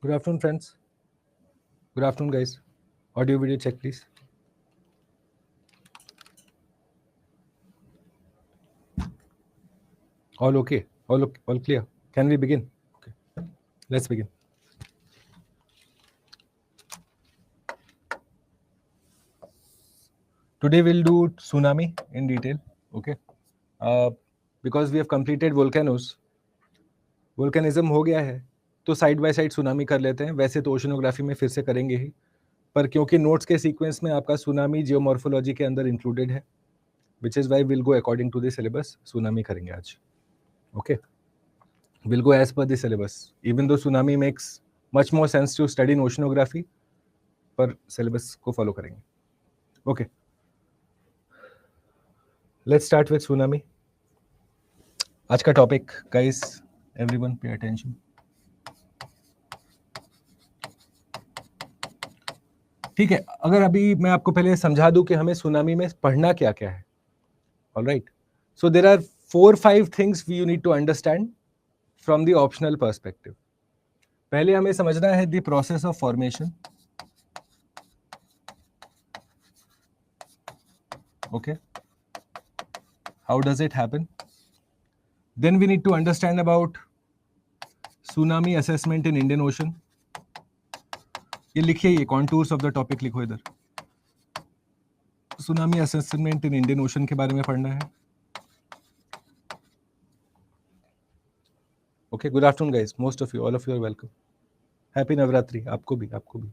Good afternoon, friends. Good afternoon, guys. Audio video check, please. All okay? All clear? Can we begin? Okay. Let's begin. Today we'll do tsunami in detail. Okay. Because we have completed volcanoes. Volcanism हो गया है तो side by side tsunami कर लेते हैं. वैसे तो oceanography में फिर से करेंगे ही, पर क्योंकि नोट्स के सीक्वेंस में आपका सुनामी जियोमॉर्फोलॉजी के अंदर इंक्लूडेड है, which is why will go according to the syllabus. Tsunami करेंगे आज. Okay, will go as per the syllabus. Even though tsunami makes much more sense to study in oceanography, पर syllabus को follow करेंगे. Okay, let's start with tsunami. आज का topic guys, everyone pay attention. ठीक है, अगर अभी मैं आपको पहले समझा दूं कि हमें सुनामी में पढ़ना क्या क्या है. Alright, so there are 4-5 things you need to understand from the optional perspective. पहले हमें समझना है the process of formation. Okay, how does it happen. Then we need to understand about tsunami assessment in Indian Ocean. ये लिखिए, ये contours of the topic लिखो इधर. Tsunami assessment in Indian Ocean के बारे में पढ़ना है. Okay, good afternoon guys, most of you, all of you are welcome. Happy Navratri आपको भी, आपको भी.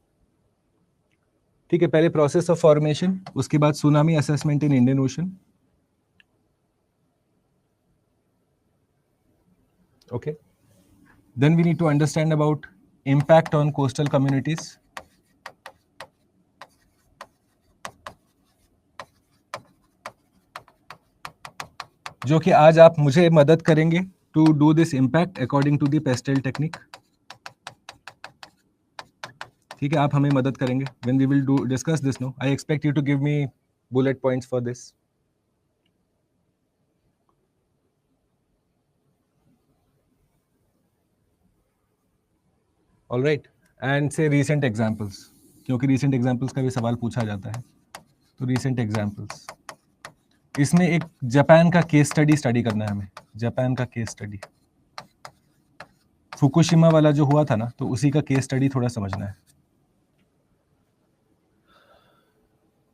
ठीक है, पहले प्रोसेस ऑफ फॉर्मेशन, उसके बाद tsunami assessment in Indian Ocean. Okay, then we need to understand about impact on coastal communities. जो कि आज आप मुझे मदद करेंगे to do this impact according to the PESTLE technique. ठीक है, आप हमें मदद करेंगे when we will do discuss this. No, I expect you to give me bullet points for this. Alright, and say recent examples, क्योंकि recent examples का भी सवाल पूछा जाता है. तो रीसेंट एग्जांपल्स, इसमें एक जापान का केस स्टडी करना है हमें. जापान का केस स्टडी, फुकुशिमा वाला जो हुआ था ना, तो उसी का केस स्टडी थोड़ा समझना है.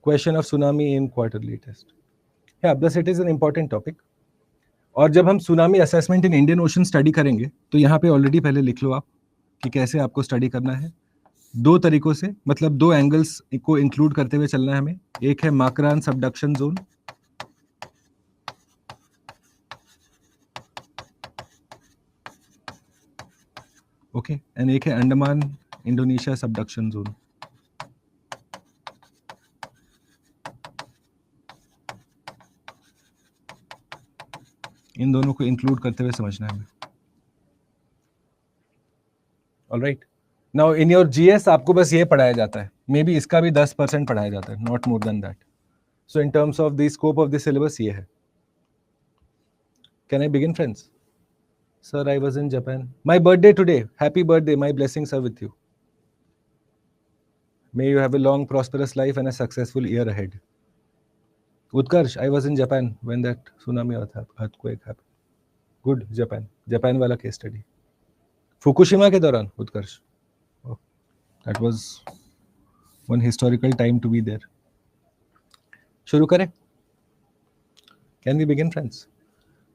Question of tsunami in quarterly test. या बस it is an important topic. और जब हम tsunami assessment in Indian Ocean study करेंगे तो यहाँ पे ऑलरेडी पहले लिख लो आप कि कैसे आपको स्टडी करना है. दो तरीकों से, मतलब दो एंगल्स को इंक्लूड करते हुए चलना है हमें. एक है Makran subduction zone, okay, and एक है अंडमान इंडोनेशिया सबडक्शन जोन. इन दोनों को इंक्लूड करते हुए समझना है हमें. Alright, now in your GS आपको बस ये पढ़ाया जाता है, मे बी इसका भी 10% पढ़ाया जाता है, not more than that. So in terms of the scope of the syllabus ये है. Can I begin friends? Sir, I was in Japan. My birthday today. Happy birthday. My blessings are with you. May you have a long, prosperous life and a successful year ahead. Utkarsh, I was in Japan when that tsunami earthquake happened. Good, Japan. Japan वाला case study. Fukushima के दौरान, Utkarsh. Oh, that was one historical time to be there. शुरू करें? Can we begin, friends?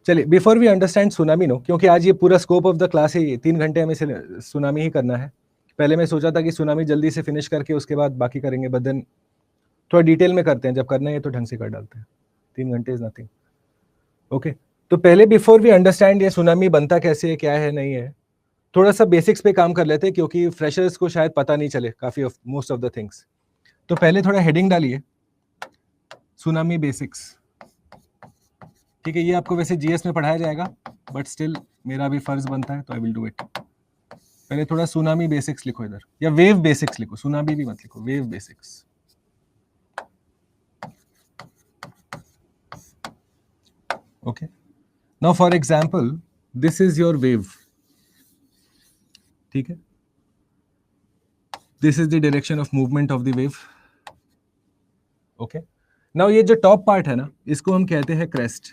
चलिए, before we understand tsunami, no, क्योंकि आज ये पूरा स्कोप ऑफ द क्लास है, 3 घंटे हमें सुनामी ही करना है. पहले मैं सोचा था कि सुनामी जल्दी से फिनिश करके उसके बाद बाकी करेंगे, बट देन थोड़ा डिटेल में करते हैं. जब करना है तो ढंग से कर डालते हैं. 3 घंटे इज नथिंग. ओके, तो पहले बिफोर वी अंडरस्टैंड ये सुनामी बनता कैसे है, क्या है, नहीं है, थोड़ा सा बेसिक्स पे काम कर लेते हैं, क्योंकि फ्रेशर्स को शायद पता नहीं चले काफी of most of the things. तो पहले थोड़ा हेडिंग डालिए, सुनामी बेसिक्स. ठीक है, ये आपको वैसे जीएस में पढ़ाया जाएगा, बट स्टिल मेरा भी फर्ज बनता है, तो आई विल डू इट. पहले थोड़ा सुनामी बेसिक्स लिखो इधर, या वेव बेसिक्स लिखो, सुनामी भी मत लिखो, wave basics. Okay, now for example, this is your wave. ठीक है, this is the direction of movement of the wave. Okay, now ये जो टॉप पार्ट है ना, इसको हम कहते हैं क्रेस्ट,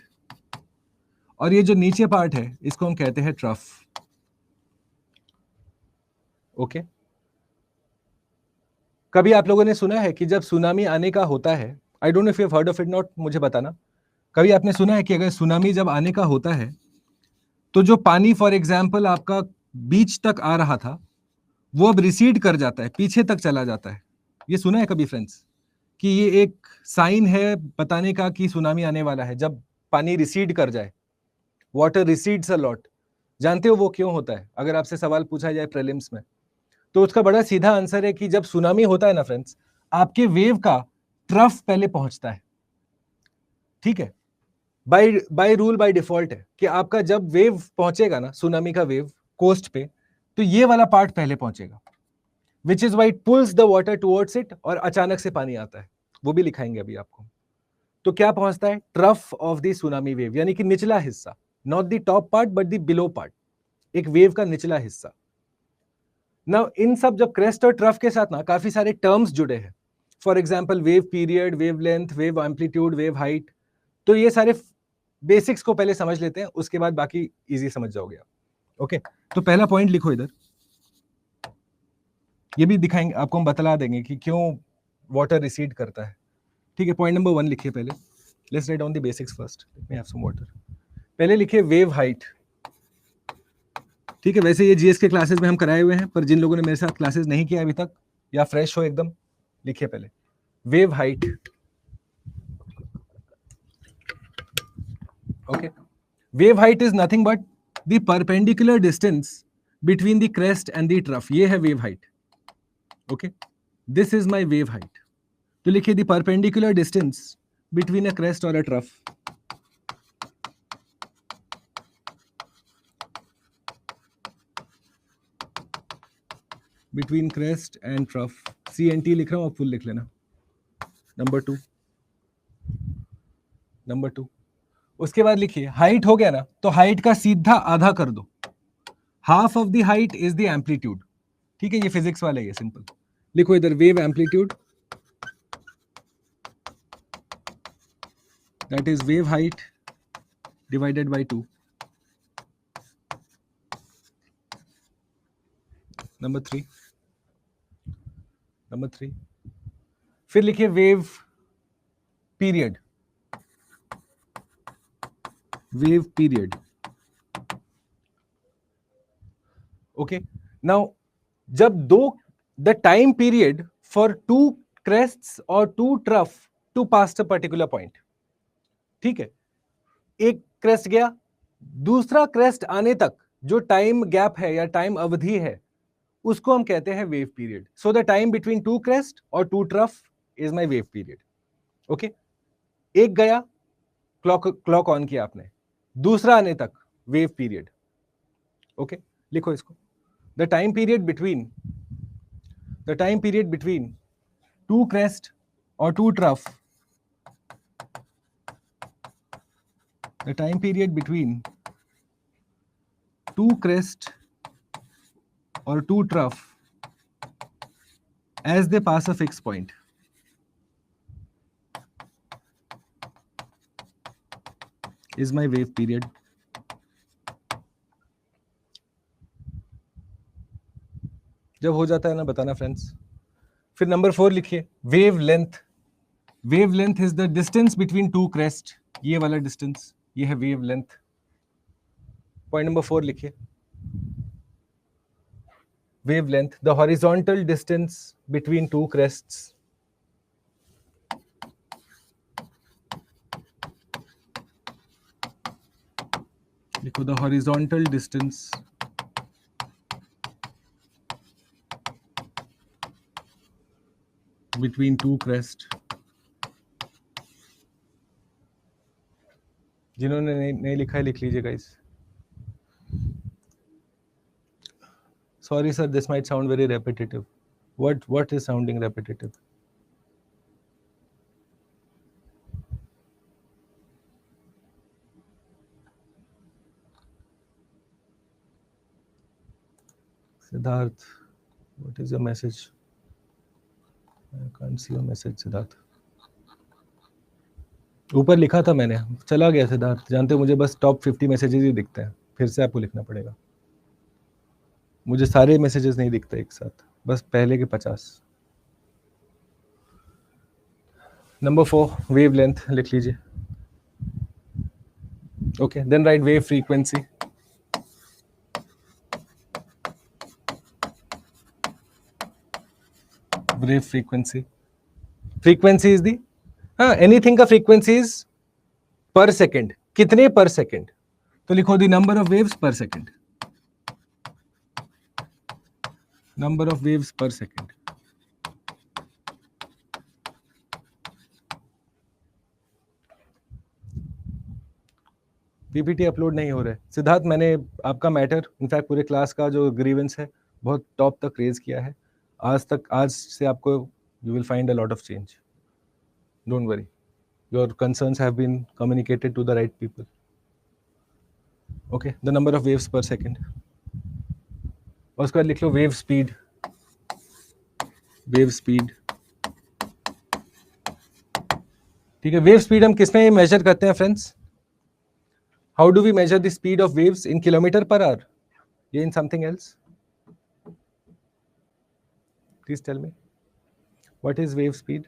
और ये जो नीचे पार्ट है इसको हम कहते हैं ट्रफ. ओके, कभी आप लोगों ने सुना है कि जब सुनामी आने का होता है, I don't know if you have heard of it, not, मुझे बताना, कभी आपने सुना है कि अगर सुनामी जब आने का होता है तो जो पानी फॉर एग्जाम्पल आपका बीच तक आ रहा था वो अब रिसीड कर जाता है, पीछे तक चला जाता है. ये सुना है कभी फ्रेंड्स कि ये एक साइन है बताने का कि सुनामी आने वाला है, जब पानी रिसीड कर जाए, वाटर रिसीड्स अ लॉट. जानते हो वो क्यों होता है? अगर आपसे सवाल पूछा जाए प्रीलिम्स में तो उसका बड़ा सीधा आंसर है कि जब सुनामी होता है ना फ्रेंड्स, आपके वेव का ट्रफ पहले पहुंचता है. ठीक है, बाय रूल बाय डिफॉल्ट है कि आपका जब वेव पहुंचेगा ना, सुनामी का वेव कोस्ट पे, तो ये वाला पार्ट पहले पहुंचेगा, विच is why it pulls the water towards it, और अचानक से पानी आता है. वो भी लिखाएंगे अभी आपको. तो क्या पहुंचता है? Trough of the tsunami wave, यानी कि निचला हिस्सा, not the top part but the below part, एक वेव का निचला हिस्सा. ना इन सब जब क्रेस्ट और ट्रफ के साथ ना काफी सारे टर्म्स जुड़े हैं, for example wave period, wave length, wave amplitude, wave height. तो ये सारे बेसिक्स को पहले समझ लेते हैं, उसके बाद बाकी इजी समझ जाओगे आप. ओके, तो पहला पॉइंट लिखो इधर, ये भी दिखाएंगे आपको, हम बतला देंगे कि क्यों वाटर रिसीड करता है. ठीक है, पॉइंट नंबर 1 लिखिए पहले. Let's write down the basics first. Let me have some water. पहले लिखिए वेव हाइट. ठीक है, वैसे ये जीएस के क्लासेस में हम कराए हुए हैं, पर जिन लोगों ने मेरे साथ क्लासेस नहीं किया अभी तक या फ्रेश हो एकदम, लिखिए पहले wave height. Okay, wave height is nothing but the perpendicular distance between the crest and the trough. ये है wave height. Okay, this is my wave height. तो लिखिए the perpendicular distance between a crest और a trough. Between crest and trough, CNT लिख रहा हूं, आप full लिख लेना. Number two. उसके बाद लिखिए हाइट हो गया ना, तो हाइट का सीधा आधा कर दो. Half of the height is the amplitude. ठीक है, ये फिजिक्स वाला ही है, सिंपल. लिखो इधर wave amplitude, that is wave height divided by 2. Number three. फिर लिखिए wave period. Wave period. Okay, now जब दो, the time period for two crests और two trough to pass a particular point. ठीक है, एक क्रेस्ट गया, दूसरा क्रेस्ट आने तक जो टाइम गैप है या टाइम अवधि है, उसको हम कहते हैं wave period. So the time between two crest और two trough is my wave period. Okay, एक गया, क्लॉक ऑन किया आपने, दूसरा आने तक वेव पीरियड. ओके, लिखो इसको. The time period between two crest और two trough, the time period between two crest or two trough as they pass a fixed point is my wave period. जब हो जाता है ना बताना फ्रेंड्स. फिर नंबर 4 लिखिए wave length. Wave length is the distance between two crest, ये वाला डिस्टेंस, ये है वेव लेंथ. पॉइंट नंबर 4 लिखिए wave length, the horizontal distance between two crests. लिखो the horizontal distance between two crest. जिन्होंने नहीं लिखा है लिख लीजिए guys. Sorry sir, this might sound very repetitive. What is sounding repetitive? Siddharth, what is your message? I can't see your message, Siddharth. ऊपर लिखा था मैंने, चला गया सिद्धार्थ. जानते हो मुझे बस टॉप 50 मैसेजेस ही दिखते हैं. फिर से आपको लिखना पड़ेगा. मुझे सारे मैसेजेस नहीं दिखते एक साथ, बस पहले के 50. नंबर 4 वेव लेंथ लिख लीजिए. Okay, then write wave frequency. Wave frequency. Frequency is the, हाँ, एनीथिंग का फ्रीक्वेंसी इज पर सेकेंड. कितने पर सेकेंड? तो लिखो the number of waves per second. Number of waves per second. PPT upload नहीं हो रहा है सिद्धार्थ. मैंने आपका मैटर, इनफैक्ट पूरे क्लास का जो ग्रीवेंस है, बहुत टॉप तक रेज किया है. आज से आपको you will find a lot of change. Don't worry, your concerns have been communicated to the right people. Okay, the number of waves per second. और उसके बाद लिख लो वेव स्पीड. वेव स्पीड, ठीक है. वेव स्पीड हम किसमें measure करते हैं friends? How do we measure the speed of waves? In kilometre per hour या in something else? Please tell me what is wave speed.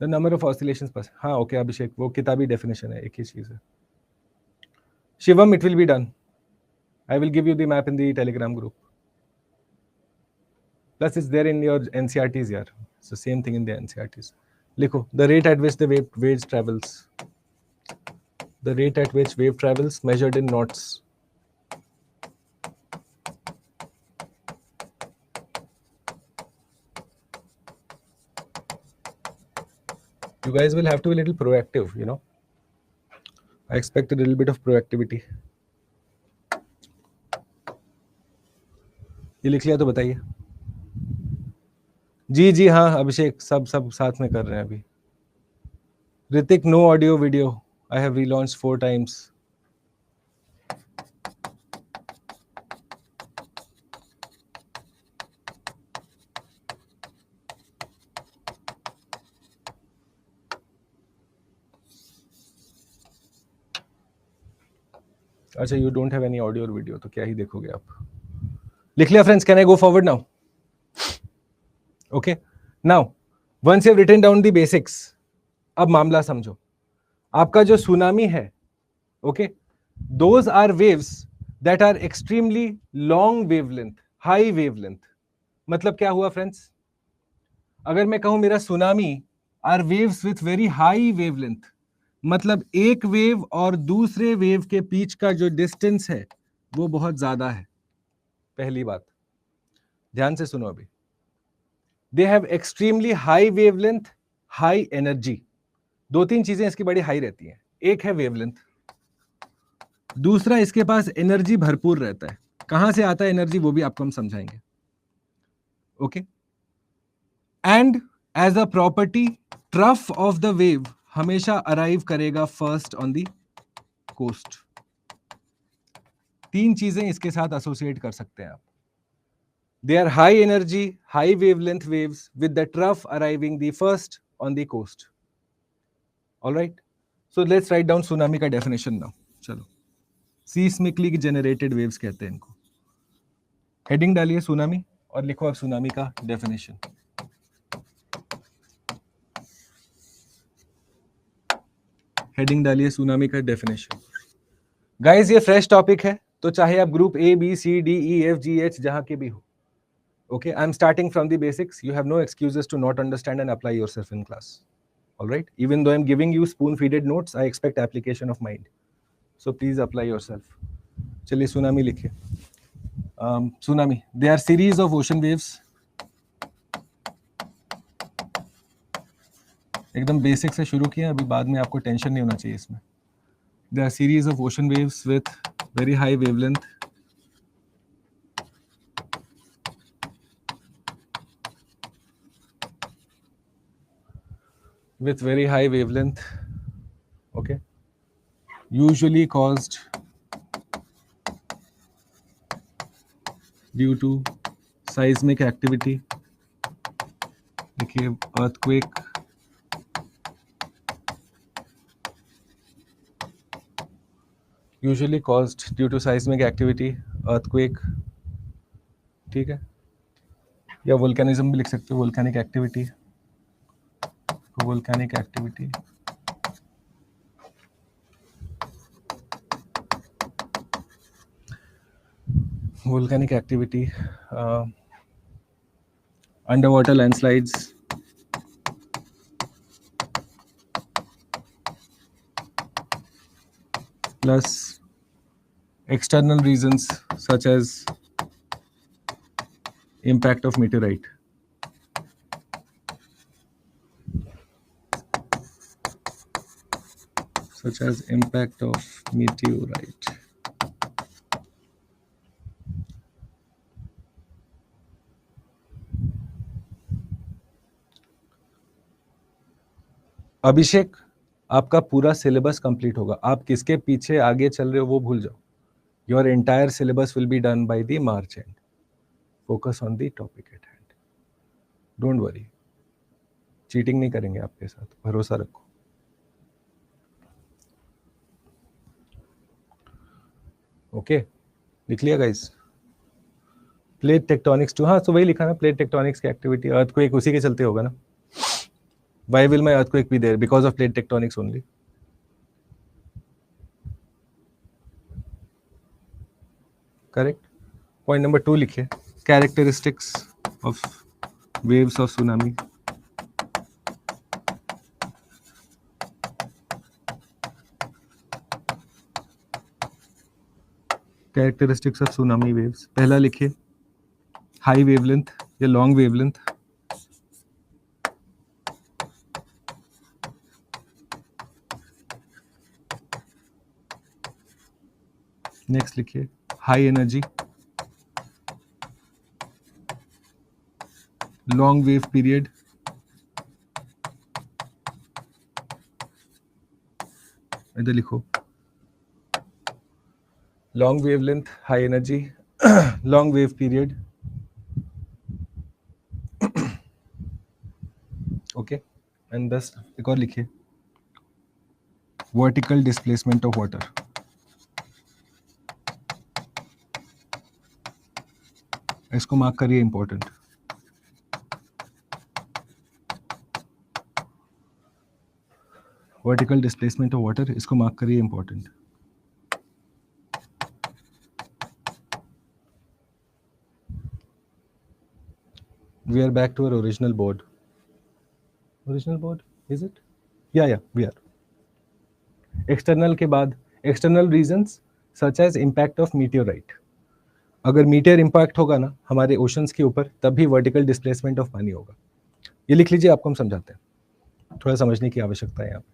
The number of oscillations पर. हाँ okay अभिषेक, वो किताबी definition है, एक ही चीज है. Shivam, it will be done. I will give you the map in the Telegram group. Plus, it's there in your NCRTs, yaar. It's the same thing in the NCRTs. Likho, the rate at which the wave travels. The rate at which wave travels measured in knots. You guys will have to be a little proactive, you know. I expect a little bit of proactivity. ये लिख लिया तो बताइए. जी जी हाँ अभिषेक, सब साथ में कर रहे हैं अभी. Hrithik, no audio video. I have relaunched 4 times. अच्छा, you don't have any audio or video, तो क्या ही देखोगे आप. लिख लिया friends, can I go forward now? Okay, now once you have written down the basics, अब मामला समझो. आपका जो सुनामी है, okay, those are waves that are extremely long wavelength, high wavelength. मतलब क्या हुआ फ्रेंड्स? अगर मैं कहूं मेरा tsunami are waves with very high wavelength, मतलब एक वेव और दूसरे वेव के बीच का जो डिस्टेंस है वो बहुत ज्यादा है. पहली बात ध्यान से सुनो अभी. They have extremely high wavelength, high energy. 2-3 चीजें इसकी बड़ी हाई रहती हैं. एक है वेवलेंथ, दूसरा इसके पास एनर्जी भरपूर रहता है. कहां से आता है एनर्जी वो भी आपको हम समझाएंगे. Okay, and as a property trough of the wave हमेशा अराइव करेगा फर्स्ट ऑन द कोस्ट. 3 चीजें इसके साथ एसोसिएट कर सकते हैं आप. They are high energy, high wavelength waves with the trough arriving the first on the coast. All right. So let's write down tsunami का definition now. चलो, seismically generated waves कहते हैं इनको. Heading डालिए tsunami और लिखो अब tsunami का definition. Heading डालिए tsunami का definition. Guys, ये fresh topic है, तो चाहे आप group A, B, C, D, E, F, G, H जहां के भी हो. Okay, I'm starting from the basics. You have no excuses to not understand and apply yourself in class. All right, even though I'm giving you spoon-feeded notes, I expect application of mind. So please apply yourself. चलिए tsunami लिखिए. Tsunami, they are series of ocean waves. एकदम basic से शुरू किया, अभी बाद में आपको टेंशन नहीं होना चाहिए इसमें. They are series of ocean waves with very high wavelength. With very high wavelength, okay, usually caused due to seismic activity देखिए earthquake usually caused due to seismic activity, earthquake, ठीक है, या वोल्केनिज्म भी लिख सकते हो, volcanic activity, volcanic activity, volcanic activity, underwater landslides, plus external reasons such as impact of meteorite. Such as impact of meteorite. अभिषेक, आपका पूरा सिलेबस कंप्लीट होगा, आप किसके पीछे आगे चल रहे हो वो भूल जाओ. Your entire syllabus will be done by the March and. Focus on the topic eight hand. Don't worry, cheating नहीं करेंगे आपके साथ, भरोसा रखो. ओके, लिख लिया गाइस. प्लेट टेक्टोनिक्स टू, हाँ तो वही लिखा ना, प्लेट टेक्टोनिक्स की एक्टिविटी, अर्थक्वेक उसी के चलते होगा ना. Why will my earthquake be there? Because of plate tectonics only. Correct. Point number 2 लिखिए. Characteristics of waves of tsunami. Characteristics of tsunami waves. पहला लिखिए high wavelength या long wavelength. नेक्स्ट लिखिए high energy, long wave period, इधर लिखो long wavelength, high energy, long wave period. Okay, and 10 एक और लिखिए वर्टिकल डिस्प्लेसमेंट ऑफ वाटर. इसको मार्क करिए, important. Vertical displacement of water, इसको मार्क करिए, important. We are back to our original board. Original board, is it? Yeah, we are. External के बाद external reasons such as impact of meteorite. अगर meteor impact होगा ना हमारे oceans के ऊपर, तब भी वर्टिकल डिस्प्लेसमेंट ऑफ पानी होगा. ये लिख लीजिए, आपको हम समझाते हैं, थोड़ा समझने की आवश्यकता है यहाँ पे.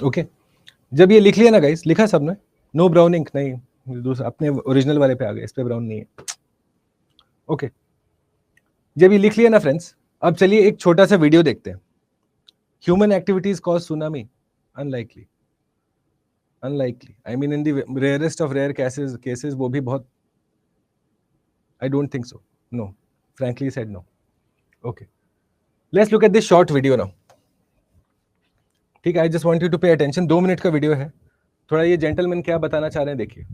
ओके, जब ये लिख लिया ना गाइस, लिखा सबने? नो ब्राउनिंग नहीं, दूसरा अपने ओरिजिनल वाले पे आ गए, इस पे ब्राउन नहीं है. ओके, जब ये लिख लिया ना फ्रेंड्स, अब चलिए एक छोटा सा वीडियो देखते हैं. Human activities cause tsunami? Unlikely. I mean in the rarest of rare cases वो भी बहुत, I don't think so. No, frankly said no. Okay, let's look at this short video now. ठीक है, I just want you to pay attention. 2 minute का video है. थोड़ा ये gentleman क्या बताना चाह रहे हैं देखिए.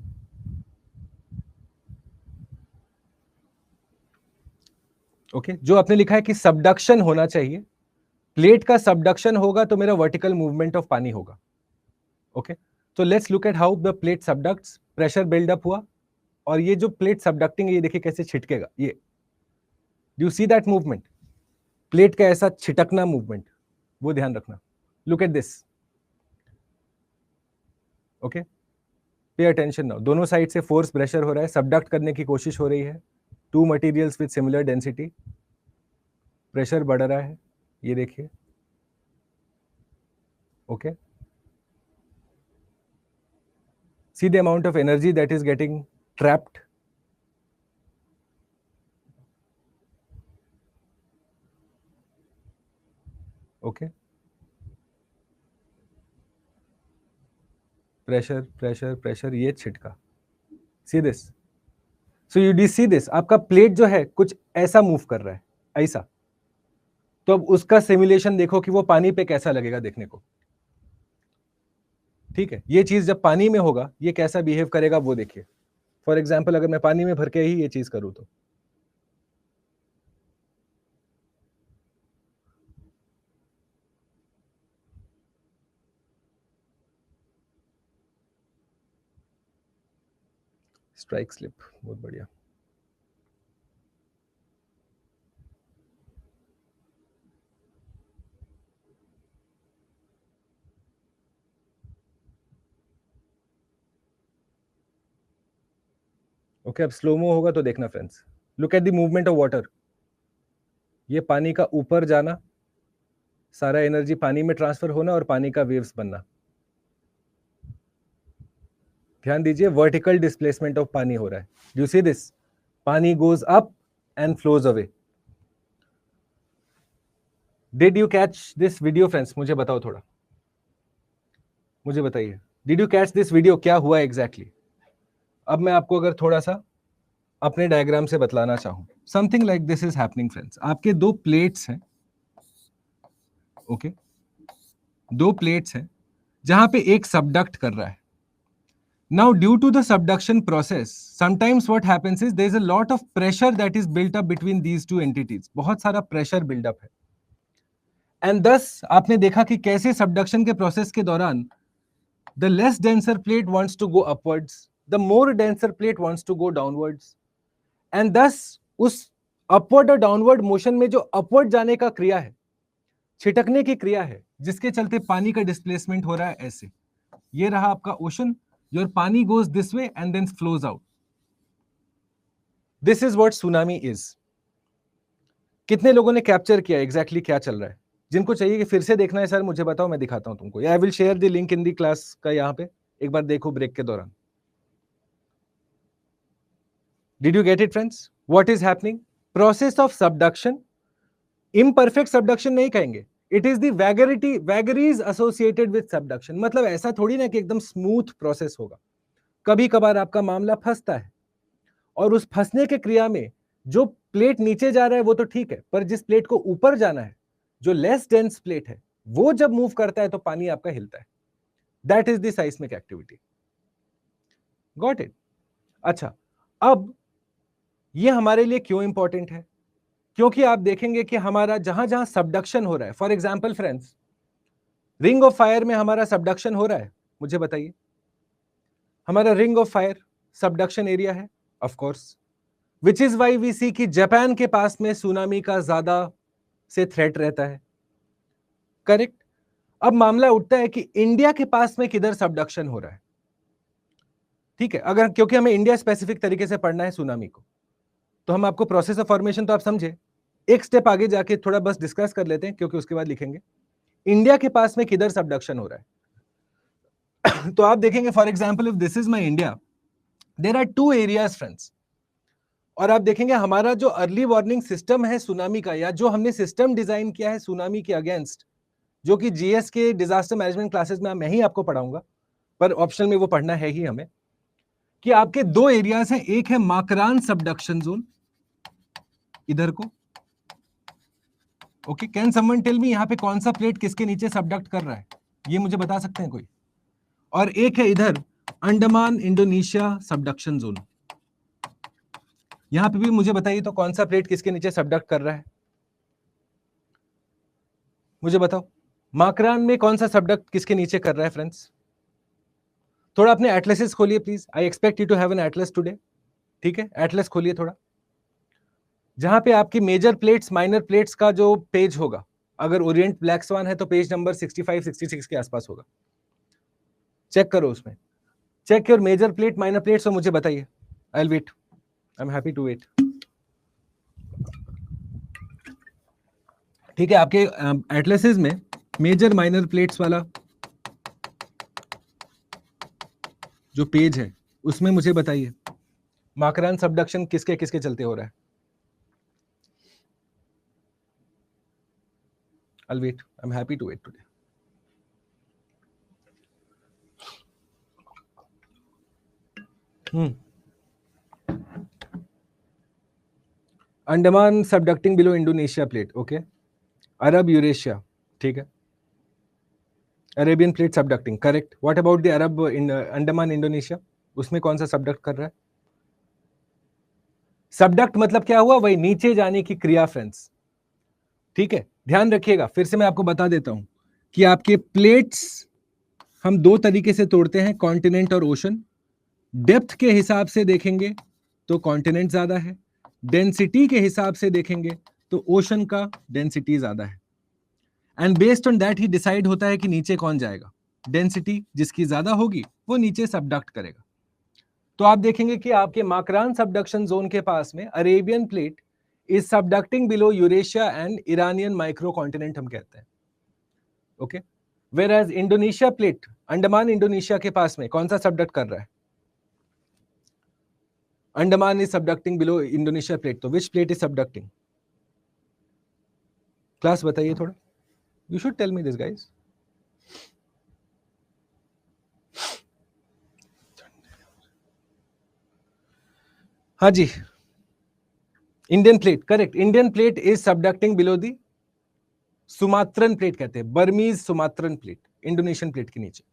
ओके, जो आपने लिखा है कि सबडक्शन होना चाहिए, प्लेट का सबडक्शन होगा तो मेरा वर्टिकल मूवमेंट ऑफ पानी होगा. ओके, तो let's look at how the plate subducts. Pressure buildup हुआ और ये जो प्लेट सबडक्टिंग है, ये देखिए कैसे छिटकेगा. ये do you see that movement? Plate का ऐसा छिटकना मूवमेंट, वो ध्यान रखना. Look at this. Okay, pay attention now. दोनों साइड से फोर्स प्रेशर हो रहा है, सबडक्ट करने की कोशिश हो रही है. Two materials with similar density, pressure बढ़ रहा है, ये देखिए. Okay, see the amount of energy that is getting trapped. Okay, pressure pressure pressure, ये छिटका, see this, so you'd see this, आपका प्लेट जो है कुछ ऐसा मूव कर रहा है, ऐसा, तो अब उसका सिमुलेशन देखो कि वो पानी पे कैसा लगेगा देखने को। ठीक है, ये चीज जब पानी में होगा ये कैसा बिहेव करेगा वो देखिए। फॉर एग्जाम्पल अगर मैं पानी में भर के ही ये चीज करूं तो स्ट्राइक स्लिप, बहुत बढ़िया। ओके, अब स्लोमो होगा तो देखना friends, look at the movement of water, ये पानी का ऊपर जाना, सारा एनर्जी पानी में ट्रांसफर होना और पानी का वेव्स बनना। ध्यान दीजिए, वर्टिकल डिस्प्लेसमेंट ऑफ पानी हो रहा है, यू सी दिस, पानी goes up and flows away. Did you catch this video friends, मुझे बताओ थोड़ा, मुझे बताइए, did you catch this video, क्या हुआ एग्जैक्टली exactly? अब मैं आपको अगर थोड़ा सा अपने डायग्राम से बतलाना चाहूं, something like this is happening friends, आपके दो प्लेट्स हैं, ओके, दो प्लेट्स हैं जहां पे एक सबडक्ट कर रहा है। Now, due to the subduction process, sometimes what happens is there is a lot of pressure that is built up between these two entities. बहुत सारा pressure build up है, and thus आपने देखा कि कैसे subduction के process के दौरान the less denser plate wants to go upwards, the more denser plate wants to go downwards, and thus उस upward और downward motion में जो upward जाने का क्रिया है, छिटकने की क्रिया है, जिसके चलते पानी का displacement हो रहा है ऐसे, ये रहा आपका ocean. Your pani goes this way and then flows out. This is what tsunami is. कितने लोगों ने कैप्चर किया एग्जैक्टली क्या चल रहा है? जिनको चाहिए कि फिर से देखना है सर मुझे बताओ, मैं दिखाता हूं तुमको, या I will share the link in the class का, यहाँ पे एक बार देखो ब्रेक के दौरान। Did you get it friends? What is happening? Process of subduction, imperfect subduction नहीं कहेंगे, it is the vagaries associated with subduction. मतलब ऐसा थोड़ी ना कि एकदम स्मूथ प्रोसेस होगा, कभी कभार आपका मामला फंसता है, और उस फंसने के क्रिया में जो प्लेट नीचे जा रहा है वो तो ठीक है, पर जिस प्लेट को ऊपर जाना है, जो लेस डेंस प्लेट है, वो जब मूव करता है तो पानी आपका हिलता है। That is the साइस्मिक activity. Got it? अच्छा, अब ये हमारे लिए क्यों इंपॉर्टेंट है? क्योंकि आप देखेंगे कि हमारा जहां जहां सबडक्शन हो रहा है, for example friends, ring of fire में हमारा सबडक्शन हो रहा है, मुझे बताइए, हमारा ring of fire subduction area है, of course, which is why we see कि जापान के पास में सुनामी का ज्यादा से थ्रेट रहता है। करेक्ट? अब मामला उठता है कि इंडिया के पास में किधर सबडक्शन हो रहा है। ठीक है, अगर क्योंकि हमें इंडिया स्पेसिफिक तरीके से पढ़ना है सुनामी को, तो हम आपको प्रोसेस ऑफ फॉर्मेशन तो आप समझे, एक स्टेप आगे जाके थोड़ा बस डिस्कस कर लेते हैं, क्योंकि उसके बाद लिखेंगे इंडिया के पास में किधर सबडक्शन हो रहा है। तो आप देखेंगे for example if this is my India, there are two areas friends, और आप देखेंगे हमारा जो अर्ली वार्निंग सिस्टम है सुनामी का, या जो हमने सिस्टम डिजाइन किया है सुनामी के अगेंस्ट, जो कि जीएस के डिजास्टर मैनेजमेंट क्लासेस में मैं ही आपको पढ़ाऊंगा, पर ऑप्शनल में वो पढ़ना है ही हमें, कि आपके दो एरियाज हैं, एक है माकरान सबडक्शन जोन, इधर को, okay, can someone tell me यहाँ पे कौन सा प्लेट किसके नीचे सबडक्ट कर रहा है, ये मुझे बता सकते हैं कोई? और एक है इधर अंडमान इंडोनेशिया सबडक्शन जोन, यहां पे भी मुझे बताइए तो कौन सा प्लेट किसके नीचे सबडक्ट कर रहा है, मुझे बताओ। माकरान में कौन सा सबडक्ट किसके नीचे कर रहा है फ्रेंड्स? थोड़ा अपने एटलसेस खोलिए please, I expect you to have an atlas today. ठीक है, एटलस खोलिए थोड़ा, जहां पे आपकी मेजर प्लेट्स माइनर प्लेट्स का जो पेज होगा, अगर ओरिएंट ब्लैक स्वान है तो पेज नंबर 65 66 के आसपास होगा, चेक करो उसमें, check your major plate minor plates और मुझे बताइए। I will wait, I am happy to wait. ठीक है, आपके एटलसेस में मेजर माइनर प्लेट्स वाला जो पेज है उसमें मुझे बताइए माकरान सबडक्शन किसके किसके चलते हो रहा है। I'll wait. I'm happy to wait today. Andaman subducting below Indonesia plate. Okay. Arab Eurasia. ठीक है. Arabian plate subducting. Correct. What about the Arab Andaman Indonesia? उसमें कौन सा सबडक्ट कर रहा है? सबडक्ट मतलब क्या हुआ? वही नीचे जाने की क्रिया फ्रेंड्स. ठीक है. ध्यान रखिएगा, फिर से मैं आपको बता देता हूं कि आपके प्लेट्स हम दो तरीके से तोड़ते हैं, कॉन्टिनेंट और ओशन. डेप्थ के हिसाब से देखेंगे तो कॉन्टिनेंट ज्यादा है, डेंसिटी के हिसाब से देखेंगे तो ओशन का डेंसिटी ज्यादा है. And based on that he decide होता है कि नीचे कौन जाएगा. डेंसिटी जिसकी ज्यादा होगी वो नीचे सबडक्ट करेगा. तो आप देखेंगे कि आपके माकरान सबडक्शन जोन के पास में Arabian plate is subducting below Eurasia and Iranian micro continent हम कहते हैं. Okay. Whereas Indonesia plate, Andaman Indonesia के पास में कौन सा सबडक्ट कर रहा है? Andaman is subducting below Indonesia plate. तो which plate is subducting? Class बताइए थोड़ा. You should tell me this guys. हाँ जी. Indian plate. Correct. Indian plate is subducting below the Sumatran plate कहते हैं, Burmese Sumatran plate, Indonesian plate के नीचे.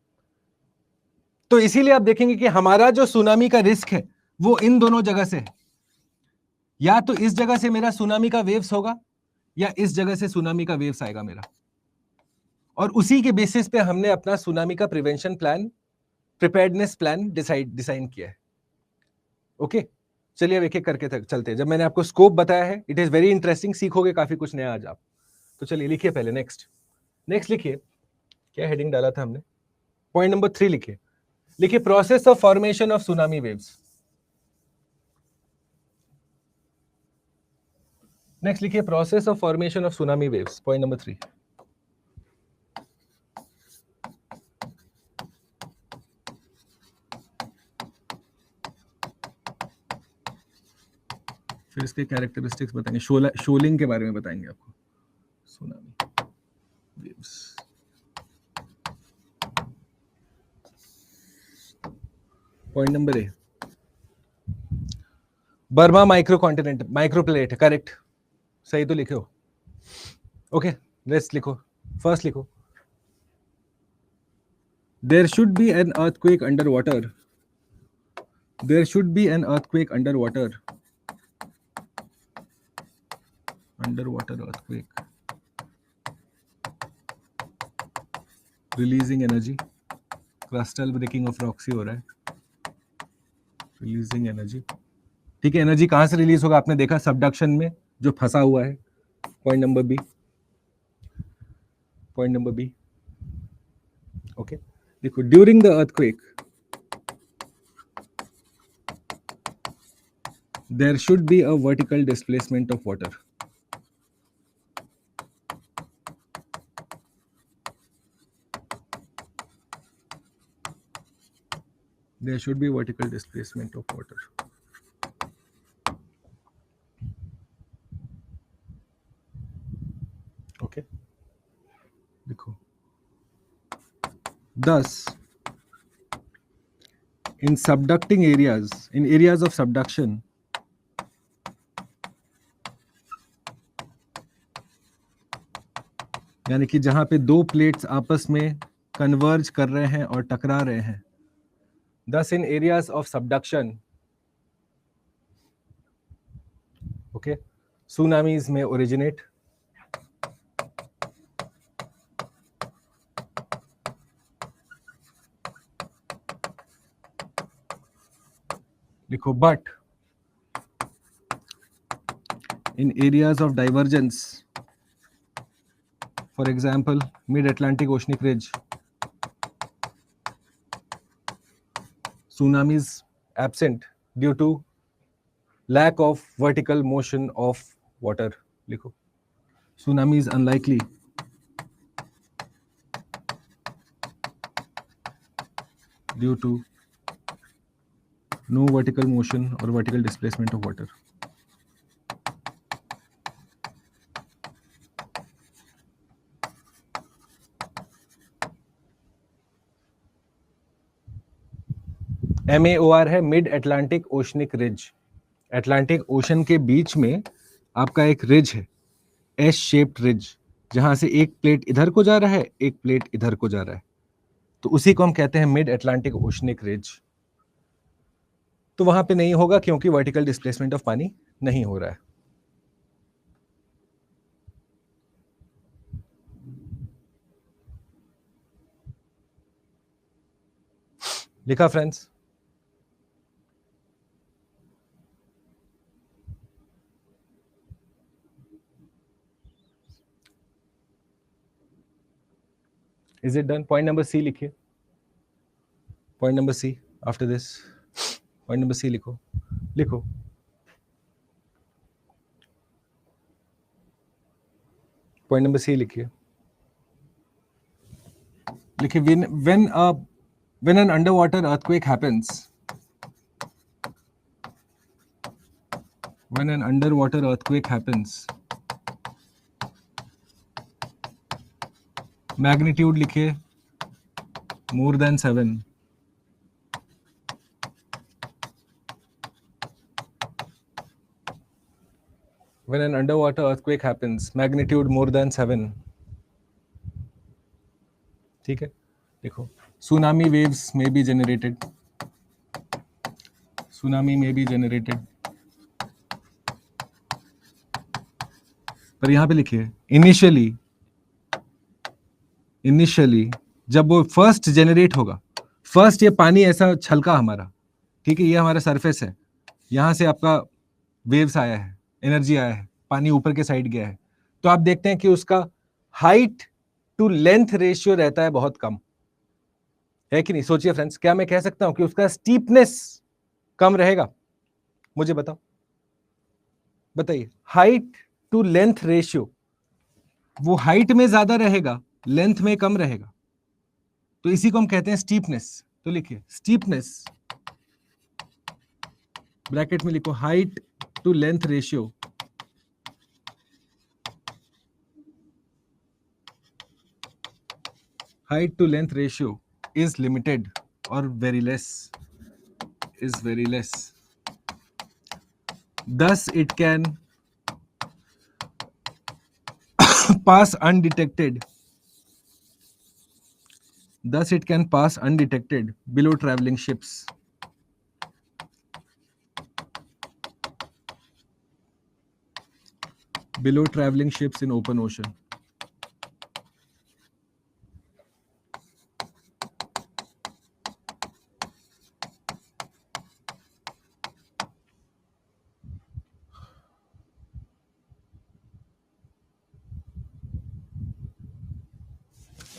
तो इसीलिए आप देखेंगे कि हमारा जो सुनामी का रिस्क है वो इन दोनों जगह से है. या तो इस जगह से मेरा सुनामी का वेव्स होगा या इस जगह से सुनामी का वेव्स आएगा मेरा. और उसी के बेसिस पे हमने अपना सुनामी का prevention plan, preparedness plan design किया है. ओके. चलिए अब एक एक करके चलते हैं. जब मैंने आपको स्कोप बताया है, इट इज वेरी इंटरेस्टिंग, सीखोगे काफी कुछ नया आज आप. तो चलिए लिखिए पहले. नेक्स्ट लिखिए. क्या हेडिंग डाला था हमने? पॉइंट नंबर 3 लिखिए. लिखिए process of formation of tsunami waves. Next लिखिए process of formation of tsunami waves. Point number 3. फिर इसके कैरेक्टरिस्टिक्स बताएंगे, शोलिंग के बारे में बताएंगे आपको. Tsunami waves. Point number A, Burma micro continent, micro plate. Correct. सही तो लिखे हो. ओके. नेक्स्ट लिखो. फर्स्ट लिखो. There should be an earthquake under water. There should be an earthquake under water. Underwater earthquake, releasing energy. Crustal breaking of rocks ही हो रहा है. Releasing energy. ठीक है. एनर्जी कहां से रिलीज होगा? आपने देखा सबडक्शन में जो फंसा हुआ है. Point number B. Point number B. Okay. देखो, during the earthquake there should be a vertical displacement of water. There should be vertical displacement of water. Okay. देखो. Thus, in subducting areas, in areas of subduction, यानी कि जहां पे दो plates आपस में converge कर रहे हैं और टकरा रहे हैं, thus in areas of subduction, okay, tsunamis may originate. लिखो. but in areas of divergence, for example mid-Atlantic oceanic ridge, tsunamis absent due to lack of vertical motion of water. लिखो. Tsunami is unlikely due to no vertical motion or vertical displacement of water. MAOR है mid Atlantic oceanic ridge. Atlantic ocean के बीच में आपका एक ridge है, S shaped ridge, जहां से एक प्लेट इधर को जा रहा है, एक प्लेट इधर को जा रहा है, तो उसी को हम कहते हैं मिड एटलांटिक ओशनिक रिज। तो वहां पे नहीं होगा क्योंकि वर्टिकल डिस्प्लेसमेंट ऑफ पानी नहीं हो रहा है। लिखा friends? Is it done? Point number C लिखिए, point number C after this. Point number C लिखो, लिखो। पॉइंट नंबर सी लिखिए, लिखिए। when an underwater earthquake happens, when an underwater earthquake happens, magnitude लिखिए more than 7, when an underwater earthquake happens, magnitude more than 7, ठीक है? देखो, tsunami waves may be generated, tsunami may be generated, पर यहां पे लिखिए इनिशियली जब वो फर्स्ट जनरेट होगा, फर्स्ट ये पानी ऐसा छलका हमारा, ठीक है, ये हमारा सरफेस है, यहां से आपका वेव्स आया है, एनर्जी आया है, पानी ऊपर के साइड गया है, तो आप देखते हैं कि उसका हाइट टू लेंथ रेशियो रहता है बहुत कम, है कि नहीं? सोचिए फ्रेंड्स, क्या मैं कह सकता हूं कि उसका स्टीपनेस कम रहेगा? मुझे बताओ, बताइए। हाइट टू लेंथ रेशियो, वो हाइट में ज्यादा रहेगा, लेंथ में कम रहेगा, तो इसी को हम कहते हैं स्टीपनेस। तो लिखिए स्टीपनेस, ब्रैकेट में लिखो height to length ratio, height to length ratio is limited or very less, is very less, thus it can pass undetected, thus it can pass undetected below traveling ships, below traveling ships in open ocean.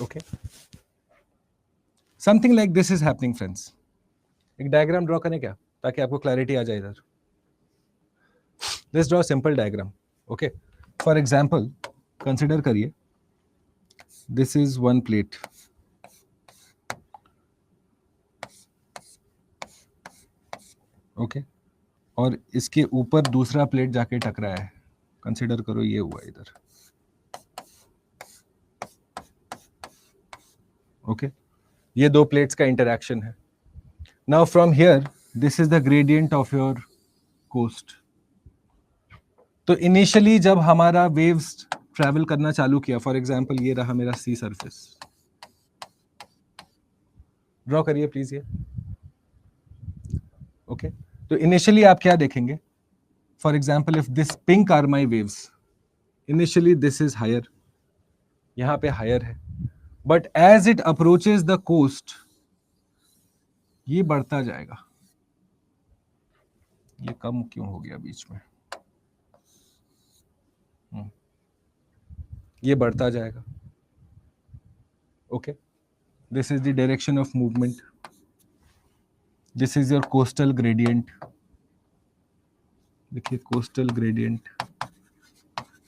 Okay, something like this is happening friends. एक diagram draw करें क्या, ताकि आपको clarity आ जाए इधर? Let's draw simple diagram. Okay, for example consider करिए, this is one plate, okay, और इसके ऊपर दूसरा प्लेट जाके टकराया है, कंसिडर करो ये हुआ इधर, ओके, ये दो प्लेट्स का इंटरैक्शन है। Now from here this is the gradient of your coast. तो इनिशियली जब हमारा वेव्स ट्रैवल करना चालू किया, फॉर एग्जांपल ये रहा मेरा सी सरफेस, ड्रॉ करिए प्लीज ये, ओके। तो इनिशियली आप क्या देखेंगे, for example if this pink are my waves, initially this is higher, यहां पे हायर है, but as it approaches the coast ये बढ़ता जाएगा। ये कम क्यों हो गया बीच में? ये बढ़ता जाएगा, okay. This is the direction of movement, this is your coastal gradient, देखिए कोस्टल ग्रेडियंट,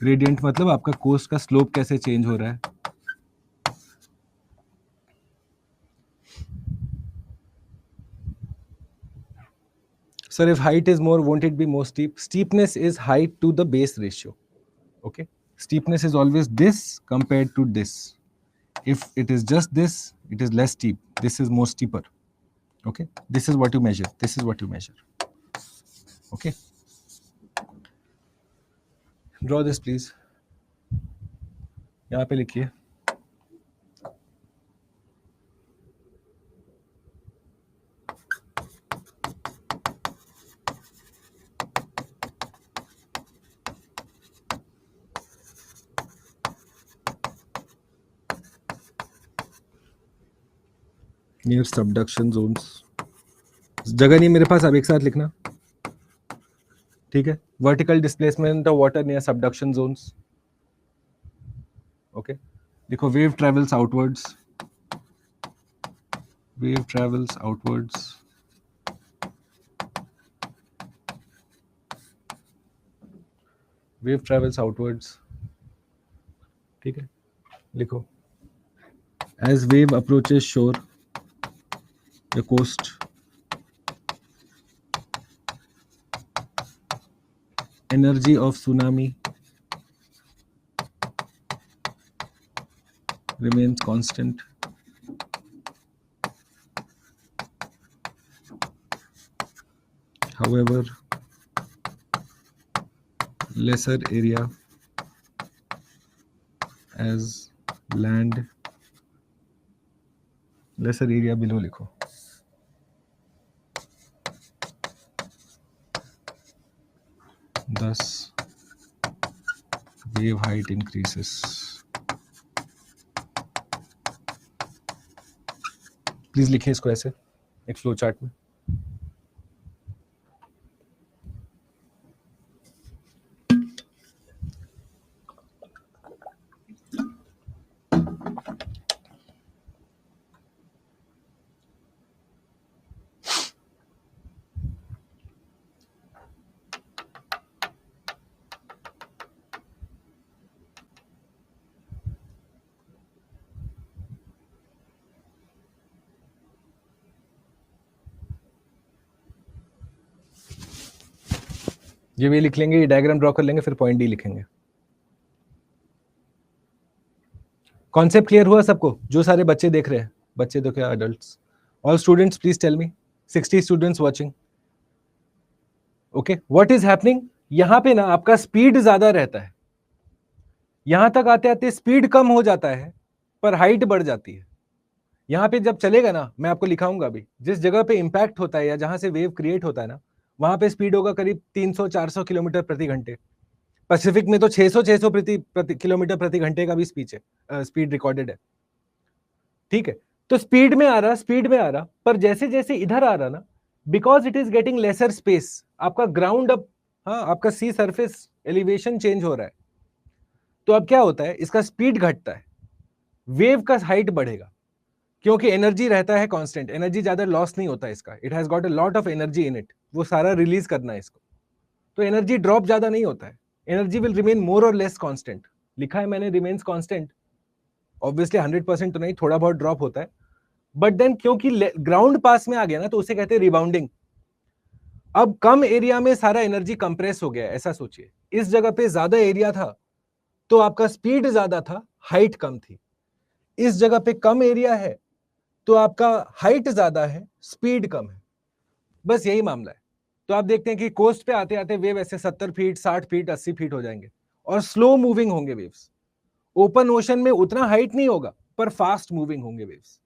ग्रेडियंट मतलब आपका कोस्ट का स्लोप कैसे चेंज हो रहा है। Sir, if height is more, won't it be more steep? Steepness is height to the base ratio. Okay, steepness is always this compared to this. If it is just this, it is less steep. This is more steeper. Okay, this is what you measure. This is what you measure. Okay, draw this please. यहाँ पे लिखिए. Near subduction zones. जगह नहीं मेरे पास, अब एक साथ लिखना. ठीक है. Vertical displacement of water near subduction zones. Okay, देखो wave travels outwards. Wave travels outwards. Wave travels outwards. ठीक है, लिखो. As wave approaches shore the coast, energy of tsunami remains constant. However, lesser area as land, lesser area below लिखो. Thus, wave height increases. Please लिखें इसको ऐसे एक flow chart में. ये भी लिख लेंगे, ये डायग्राम ड्रॉ कर लेंगे, फिर पॉइंट डी लिखेंगे. कॉन्सेप्ट क्लियर हुआ सबको? जो सारे बच्चे देख रहे हैं, बच्चे तो क्या adults, all students please tell me. 60 students watching. Okay, what is happening? यहां पे ना आपका स्पीड ज्यादा रहता है, यहां तक आते आते स्पीड कम हो जाता है पर हाइट बढ़ जाती है. यहां पे जब चलेगा ना, मैं आपको लिखाऊंगा अभी, जिस जगह पे इंपैक्ट होता है या जहां से वेव क्रिएट होता है ना, वहां पे स्पीड होगा करीब 300-400 किलोमीटर प्रति घंटे. पैसिफिक में तो 600 प्रति किलोमीटर प्रति घंटे का भी स्पीड रिकॉर्डेड है. ठीक है, तो स्पीड में आ रहा, पर जैसे जैसे इधर आ रहा ना, because it is getting lesser space, आपका ग्राउंड अप, हाँ, आपका सी सरफेस एलिवेशन चेंज हो रहा है, तो अब क्या होता है, इसका स्पीड घटता है, वेव का हाइट बढ़ेगा, क्योंकि एनर्जी रहता है कांस्टेंट, एनर्जी ज्यादा लॉस नहीं होता इसका, it has got a lot of energy in it, वो सारा रिलीज करना है इसको, तो एनर्जी ड्रॉप ज्यादा नहीं होता है, एनर्जी विल रिमेन मोर और लेस कांस्टेंट. लिखा है मैंने रिमेन्स कांस्टेंट, ऑब्वियसली 100% तो नहीं, थोड़ा बहुत ड्रॉप होता है, बट देन क्योंकि ग्राउंड पास में आ गया ना, तो उसे कहते हैं रिबाउंडिंग. अब कम एरिया में सारा एनर्जी कंप्रेस हो गया, ऐसा सोचिए. इस जगह पे ज्यादा एरिया था तो आपका स्पीड ज्यादा था, हाइट कम थी. इस जगह पे कम एरिया है तो आपका हाइट ज्यादा है, स्पीड कम है, बस यही मामला है. तो आप देखते हैं कि कोस्ट पे आते आते वेव ऐसे 70 फीट, 60 फीट, 80 फीट हो जाएंगे, और स्लो मूविंग होंगे वेव्स. ओपन ओशन में उतना हाइट नहीं होगा, पर फास्ट मूविंग होंगे वेव्स.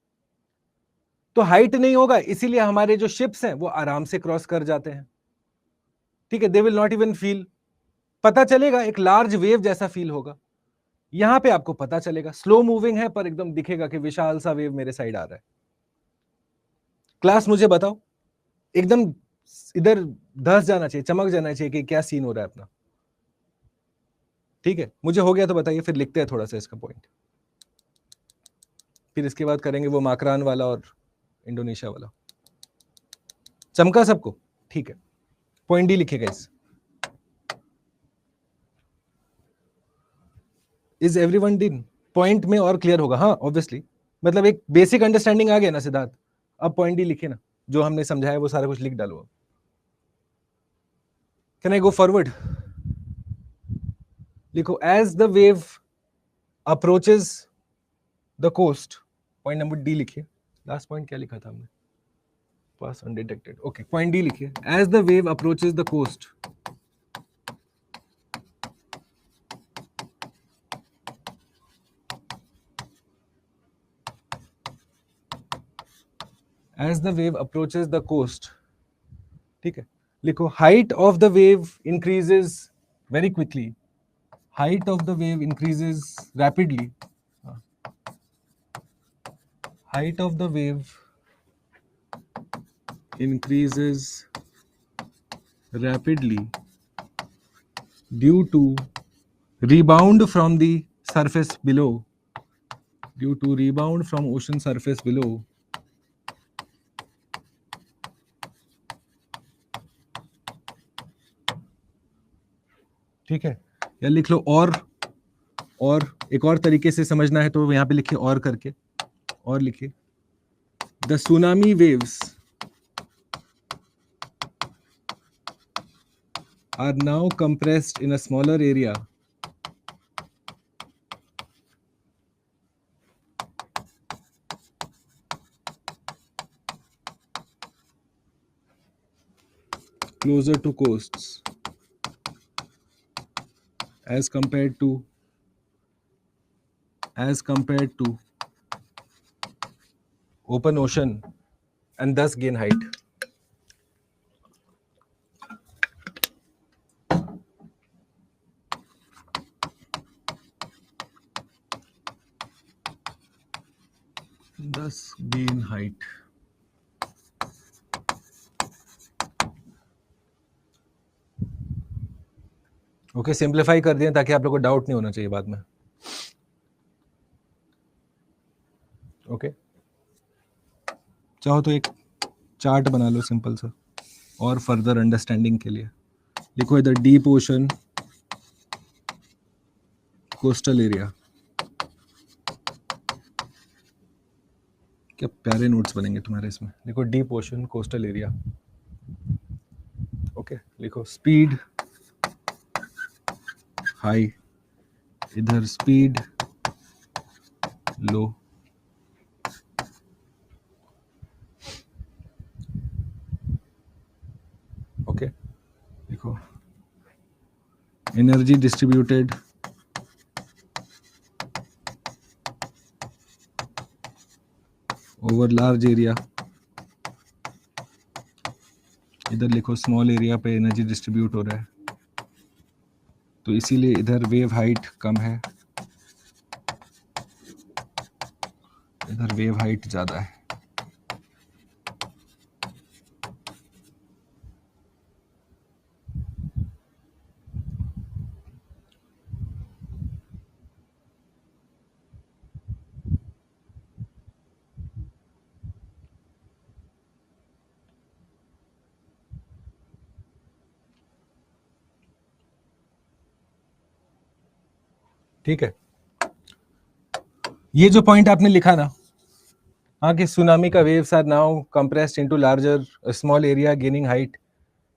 तो हाइट नहीं होगा, इसीलिए हमारे जो शिप्स हैं वो आराम से क्रॉस कर जाते हैं. ठीक है, they will not even feel, पता चलेगा एक लार्ज वेव जैसा फील होगा. यहां पे आपको पता चलेगा स्लो मूविंग है, पर एकदम दिखेगा कि विशाल सा वेव मेरे साइड आ रहा है. क्लास मुझे बताओ, एकदम इधर धस जाना चाहिए, चमक जाना चाहिए कि क्या सीन हो रहा है अपना. ठीक है, मुझे हो गया तो बताइए, फिर लिखते हैं थोड़ा सा इसका पॉइंट, फिर इसके बाद करेंगे वो माकरान वाला और इंडोनेशिया वाला. चमका सबको? ठीक है, पॉइंट डी लिखेगा इस. Is everyone done? पॉइंट में और क्लियर होगा, हाँ ऑब्वियसली, मतलब एक बेसिक अंडरस्टैंडिंग आ गया ना सिद्धार्थ. अब पॉइंट डी लिखे ना, जो हमने समझाया वो सारा कुछ लिख डालो. Can I go forward? लिखो, as the wave approaches the coast, point number D लिखिए. लास्ट पॉइंट क्या लिखा था हमने? pass undetected. Okay, point D लिखिए. As the wave approaches the coast, as the wave approaches the coast, ठीक है, लिखो height of the wave increases very quickly. Height of the wave increases rapidly. Height of the wave increases rapidly due to rebound from the surface below. Due to rebound from ocean surface below. ठीक है, या लिख लो और एक और तरीके से समझना है तो यहाँ पे लिखिए और करके, और लिखिए the tsunami waves are now compressed in a smaller area closer to coasts as compared to open ocean and thus gain height. Thus gain height. Okay, simplify कर दिया ताकि आप लोगों को डाउट नहीं होना चाहिए बाद में. ओके, चाहो तो एक चार्ट बना लो सिंपल सा और फर्दर अंडरस्टैंडिंग के लिए. लिखो इधर डीप ओशन, कोस्टल एरिया. क्या प्यारे नोट्स बनेंगे तुम्हारे इसमें. लिखो deep ocean, coastal area. Okay, लिखो स्पीड हाई, इधर स्पीड लो. ओके, लिखो energy distributed over large area. इधर लिखो स्मॉल एरिया पे एनर्जी डिस्ट्रीब्यूट हो रहा है तो इसीलिए इधर वेव हाइट कम है, इधर वेव हाइट ज़्यादा है. ठीक है, ये जो पॉइंट आपने लिखा ना, हाँ, कि सुनामी का waves are now compressed into larger small area gaining height,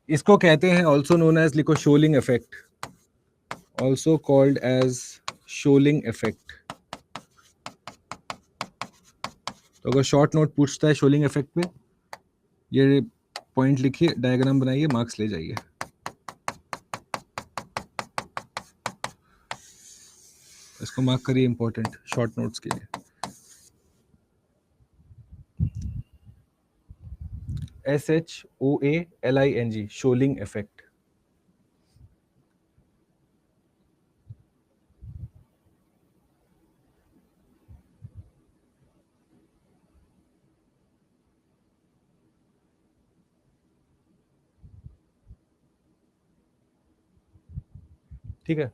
इसको कहते हैं ऑल्सो नोन एज, लिखो shoaling effect, also called as shoaling effect. तो अगर शॉर्ट नोट पूछता है शोलिंग इफेक्ट पे, ये पॉइंट लिखिए, डायग्राम बनाइए, मार्क्स ले जाइए. इसको मार्क करिए, इंपॉर्टेंट शॉर्ट नोट्स के लिए. SHOALING, shoaling effect. ठीक है,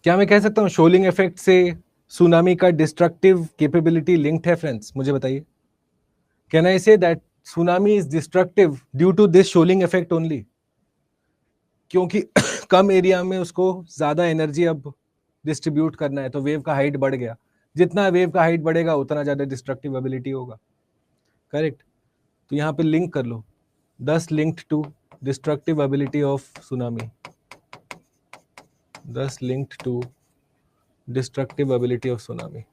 क्या मैं कह सकता हूं शोलिंग इफेक्ट से सुनामी का डिस्ट्रक्टिव कैपेबिलिटी लिंक्ड है फ्रेंड्स? मुझे बताइए, can I say that tsunami is destructive due to this shoaling effect only? क्योंकि कम एरिया में उसको ज्यादा एनर्जी अब डिस्ट्रीब्यूट करना है तो वेव का हाइट बढ़ गया. जितना वेव का हाइट बढ़ेगा उतना ज्यादा डिस्ट्रक्टिव एबिलिटी होगा. करेक्ट. तो यहाँ पे लिंक कर लो, this linked to destructive ability of tsunami, this linked to destructive ability of tsunami.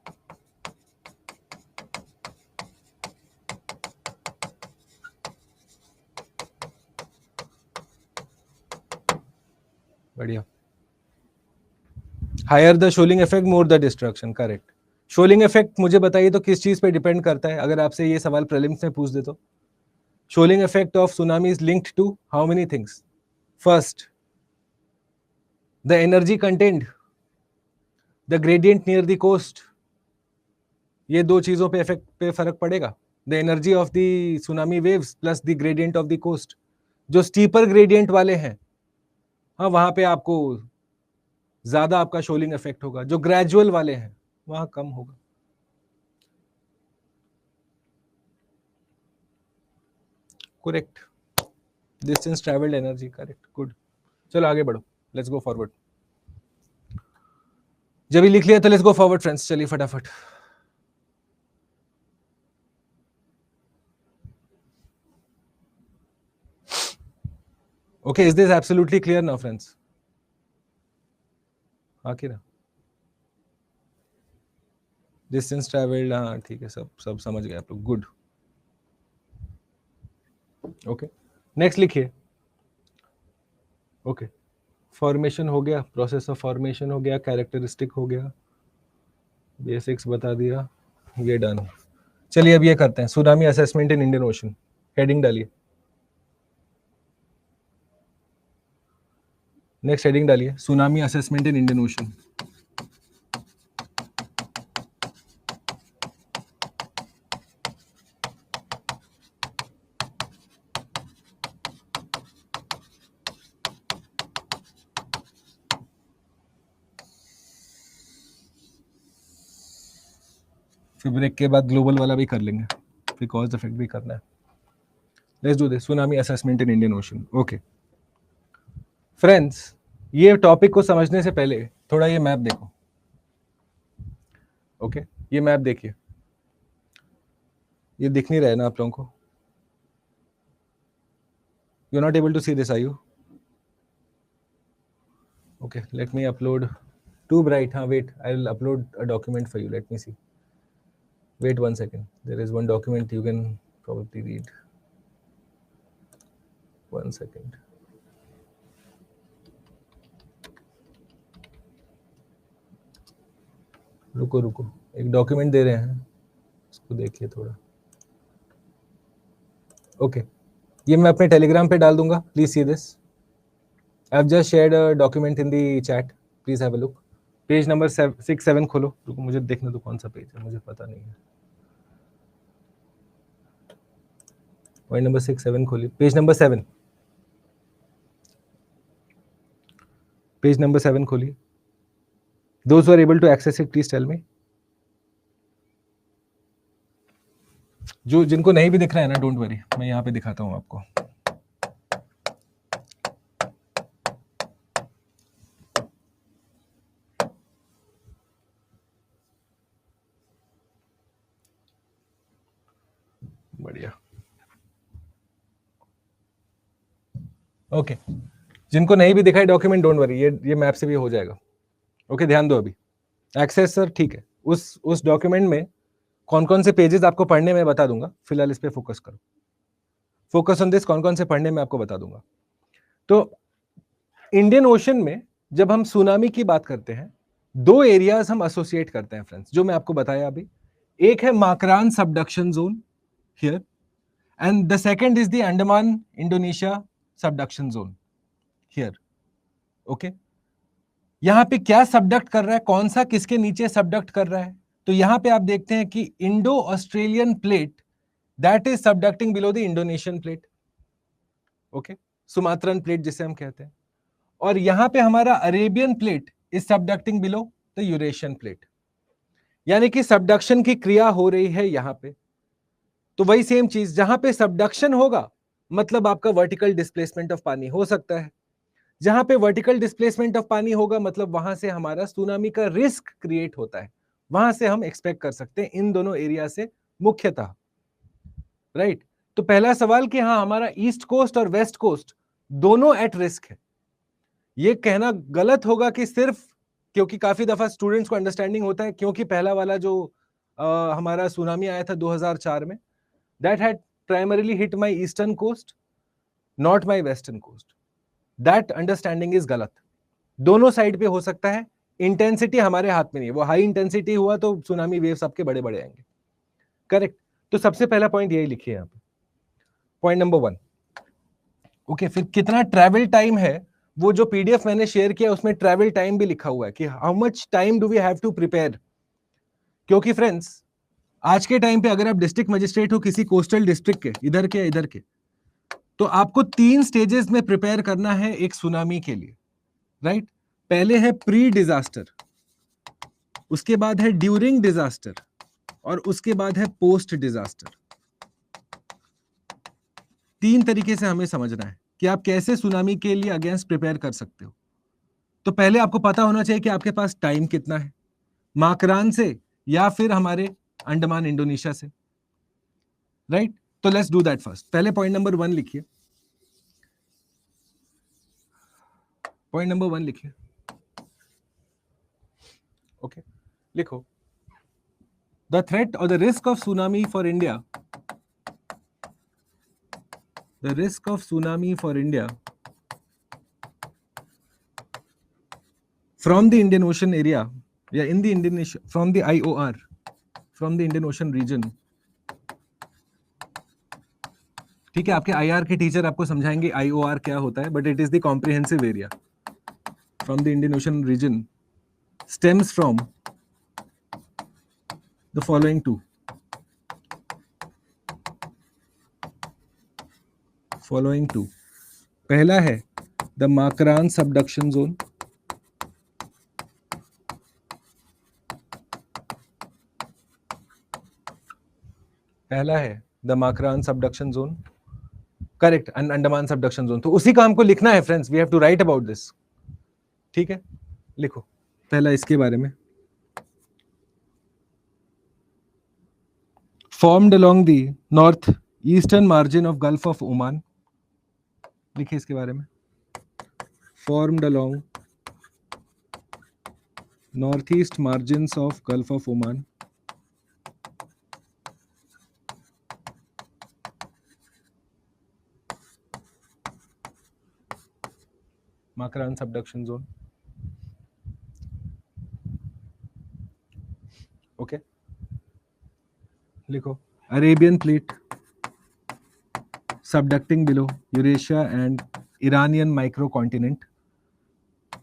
बढ़िया. Higher the shoaling effect more the destruction. Correct. Shoaling effect मुझे बताइए तो किस चीज पे डिपेंड करता है? अगर आपसे ये सवाल प्रीलिम्स में पूछ दे तो shoaling effect of tsunami is linked to how many things? First, the energy content, the gradient near the coast. ये दो चीजों पे इफेक्ट पे फर्क पड़ेगा. The energy of the tsunami waves plus the gradient of the coast. जो steeper gradient वाले हैं, हाँ, वहां पे आपको ज्यादा आपका शोलिंग इफेक्ट होगा. जो ग्रेजुअल वाले हैं वहां कम होगा. Correct. Distance travelled energy. Correct. Good. चलो आगे बढ़ो. Let's go forward. जब भी लिख लिया तो लेट्स गो फॉरवर्ड फ्रेंड्स. चलिए फटाफट. Okay, is this absolutely clear now, friends? आखिर डिस्टेंस ट्रेवल्ड, हाँ ठीक है, सब समझ गए आप लोग. गुड. ओके, नेक्स्ट लिखिए. ओके, फॉर्मेशन हो गया, प्रोसेस ऑफ फॉर्मेशन हो गया, कैरेक्टरिस्टिक हो गया, बेसिक्स बता दिया, ये डन. चलिए अब ये करते हैं, tsunami assessment in Indian ocean. Heading डालिए. नेक्स्ट हेडिंग डालिए, tsunami assessment in Indian ocean. फिर ब्रेक के बाद ग्लोबल वाला भी कर लेंगे, फिर कॉज इफेक्ट भी करना है. Let's do this, tsunami assessment in Indian Ocean. Okay friends, ये टॉपिक को समझने से पहले थोड़ा ये मैप देखो. ओके, ये मैप देखिए. ये दिख नहीं रहा है ना आप लोगों को? You are not able to see this, are you? Okay, let me upload. Too bright. हाँ, wait, I will upload a document for you. Let me see. Wait 1 second. There is one document you can probably read. 1 second. रुको रुको, एक document दे रहे हैं, उसको देखिए थोड़ा. Okay, ये मैं अपने टेलीग्राम पे डाल दूंगा. Please see this. I have just shared a document in the chat. Please have a look. Page number 6-7 खोलो. रुको, मुझे देखना तो कौन सा पेज है, मुझे पता नहीं है. पॉइंट नंबर 6-7 खोलिए. Page number 7. पेज नंबर 7 खोलिए. Those who are able to access it, please tell me. जो जिनको नहीं भी दिख रहा है ना, डोंट वरी, मैं यहाँ पे दिखाता हूँ आपको. बढ़िया. ओके, जिनको नहीं भी दिखाई डॉक्यूमेंट, डोंट वरी, ये मैप से भी हो जाएगा. ओके, ध्यान दो. अभी एक्सेस सर, ठीक है. उस डॉक्यूमेंट में कौन कौन से पेजेस आपको पढ़ने में बता दूंगा. फिलहाल इस पे फोकस करो. Focus on this. कौन कौन से पढ़ने में आपको बता दूंगा. तो इंडियन ओशन में जब हम सुनामी की बात करते हैं, दो एरियाज हम एसोसिएट करते हैं फ्रेंड्स, जो मैं आपको बताया अभी. एक है Makran subduction zone here, and the second is the Andaman Indonesia subduction zone here. Okay, यहां पे क्या सबडक्ट कर रहा है, कौन सा किसके नीचे सबडक्ट कर रहा है? तो यहां पे आप देखते हैं कि Indo Australian plate that is subducting below the Indonesian plate. Okay, Sumatran plate जिसे हम कहते हैं. और यहां पे हमारा Arabian plate is subducting below the Eurasian plate. यानी कि सबडक्शन की क्रिया हो रही है यहां पे. तो वही सेम चीज, जहां पे सबडक्शन होगा मतलब आपका वर्टिकल डिस्प्लेसमेंट ऑफ पानी हो सकता है. जहां पे वर्टिकल डिस्प्लेसमेंट ऑफ पानी होगा मतलब वहां से हमारा सुनामी का रिस्क क्रिएट होता है. वहां से हम एक्सपेक्ट कर सकते हैं इन दोनों एरिया से मुख्यतः. राइट. तो पहला सवाल कि हाँ, हमारा ईस्ट कोस्ट और वेस्ट कोस्ट दोनों एट रिस्क है. ये कहना गलत होगा कि सिर्फ, क्योंकि काफी दफा स्टूडेंट्स को अंडरस्टैंडिंग होता है क्योंकि पहला वाला जो हमारा सुनामी आया था 2004 में, that had primarily hit my eastern coast, not my western coast. That understanding is गलत. दोनों साइड पे हो सकता है, इंटेंसिटी हमारे हाथ में नहीं है, वो हाई इंटेंसिटी हुआ तो सुनामी वेव सबके बड़े बड़े आएंगे, करेक्ट। तो सबसे पहला पॉइंट यही लिखिए यहाँ पे, पॉइंट नंबर 1। ओके, फिर कितना ट्रैवल टाइम है, वो जो पीडीएफ मैंने शेयर किया उसमें ट्रैवल टाइम भी लिखा हुआ है कि how much time do we have to prepare. क्योंकि फ्रेंड्स आज के टाइम पे अगर आप डिस्ट्रिक्ट मजिस्ट्रेट हो किसी कोस्टल डिस्ट्रिक्ट के, इधर के, तो आपको 3 स्टेजेस में प्रिपेयर करना है एक सुनामी के लिए, राइट। पहले है प्री डिजास्टर, उसके बाद है ड्यूरिंग डिजास्टर, और उसके बाद है पोस्ट डिजास्टर। 3 तरीके से हमें समझना है कि आप कैसे सुनामी के लिए अगेंस्ट प्रिपेयर कर सकते हो। तो पहले आपको पता होना चाहिए कि आपके पास टाइम कितना है, माकरान से या फिर हमारे अंडमान इंडोनेशिया से, राइट। तो लेट्स डू दैट फर्स्ट। पहले पॉइंट नंबर 1 लिखिए, पॉइंट नंबर 1 लिखिए। ओके, लिखो, द थ्रेट और the risk of tsunami for India, the risk of tsunami for India from the Indian Ocean area, in the Indian Ocean, from the IOR, from the Indian Ocean region। ठीक है, आपके IR के teacher आपको समझाएंगे IOR क्या होता है, but it is the comprehensive area from the Indian Ocean region, stems from the following two, पहला है द माकरान सबडक्शन जोन, पहला है the Makran subduction zone, correct, Andaman subduction zone. तो उसी का हमको लिखना है friends, we have to write about this. ठीक है, लिखो पहला इसके बारे में, formed along the north eastern margin of Gulf of Oman। लिखिए इसके बारे में, formed along northeast margins of Gulf of Oman, Makran subduction zone। Okay, लिखो, Arabian Plate subducting below Eurasia and Iranian microcontinent,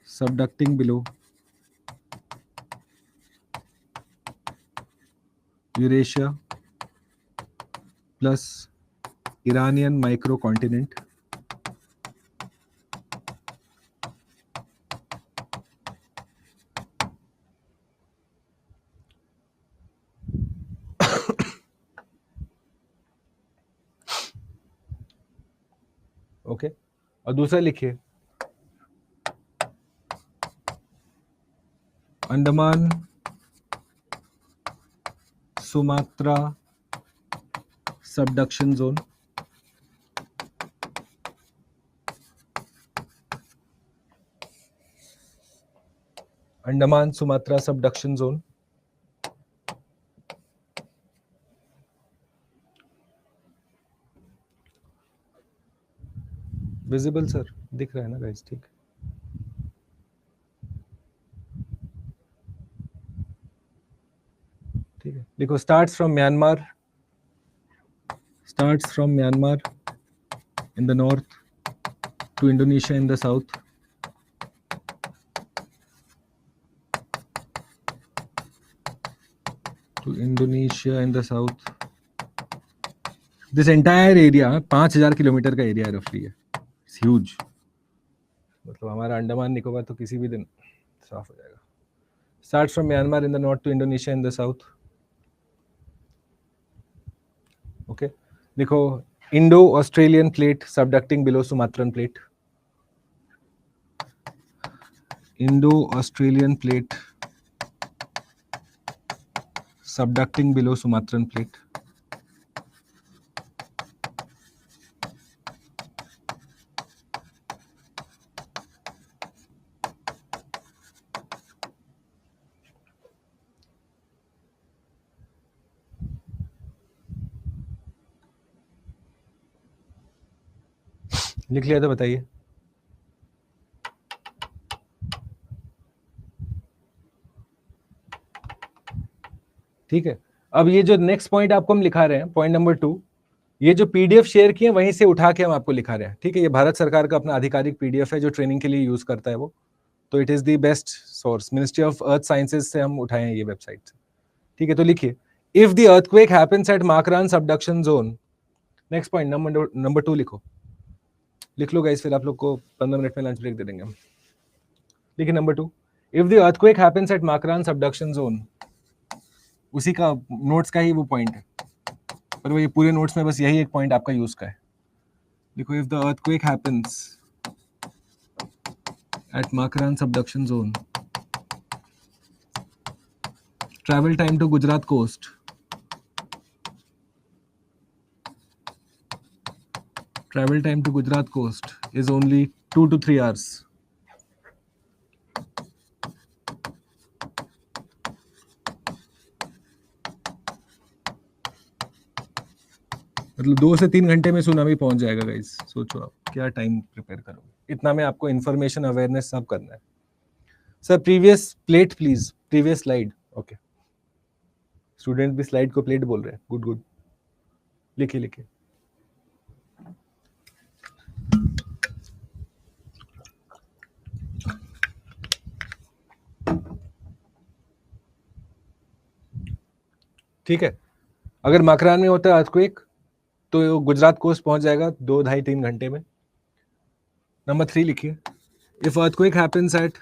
subducting below Eurasia plus Iranian microcontinent, okay. और दूसरा लिखिए, Andaman Sumatra subduction zone, Andaman Sumatra subduction zone. Visible sir, दिख रहा है ना guys? ठीक, ठीक है, लिखो, starts from Myanmar in the north to Indonesia in the south, This entire area 5000 kilometre का एरिया रफली है, इट्स ह्यूज। मतलब हमारा अंडमान निकोबार तो किसी भी दिन साफ हो जाएगा। Starts from Myanmar in the north to Indonesia in the south। Okay, लिखो, Indo Australian plate subducting below Sumatran plate, Indo Australian plate subducting below Sumatran plate. लिख लिया तो बताइए। ठीक है, अब ये जो नेक्स्ट पॉइंट आपको हम लिखा रहे हैं, पॉइंट नंबर 2, ये जो पीडीएफ शेयर किए वहीं से उठा के हम आपको लिखा रहे हैं। ठीक है, ये भारत सरकार का अपना आधिकारिक पीडीएफ है जो ट्रेनिंग के लिए यूज करता है वो, तो it is the best source, ministry of earth sciences से हम उठाए हैं ये वेबसाइट से। ठीक है, तो लिखिए, if the earthquake happens at Makran subduction zone, next point number 2 लिखो, लिख लो गाइस, फिर आप लोग को 15 मिनट में लंच ब्रेक दे देंगे हम। देखिए number 2, if the earthquake happens at Makran subduction zone, उसी का नोट्स का ही वो पॉइंट है, पर वो ये पूरे नोट्स में बस यही एक पॉइंट आपका यूज का है। देखो, if the earthquake happens at Makran subduction zone, travel time to Gujarat coast, travel time to Gujarat coast is only 2 to 3 hours. मतलब 2 से 3 घंटे में सुनामी पहुंच जाएगा गाइस। सोचो आप क्या टाइम प्रिपेयर करोगे, इतना में आपको इन्फॉर्मेशन अवेयरनेस सब करना है। Sir previous plate please, previous slide. Okay, student भी स्लाइड को प्लेट बोल रहे हैं, गुड गुड, लिखिए लिखिए। ठीक है, अगर माकरान में होता है अर्थक्वेक तो गुजरात कोस्ट पहुंच जाएगा 2, 2.5, 3 घंटे में। नंबर 3 लिखिए, if earthquake happens at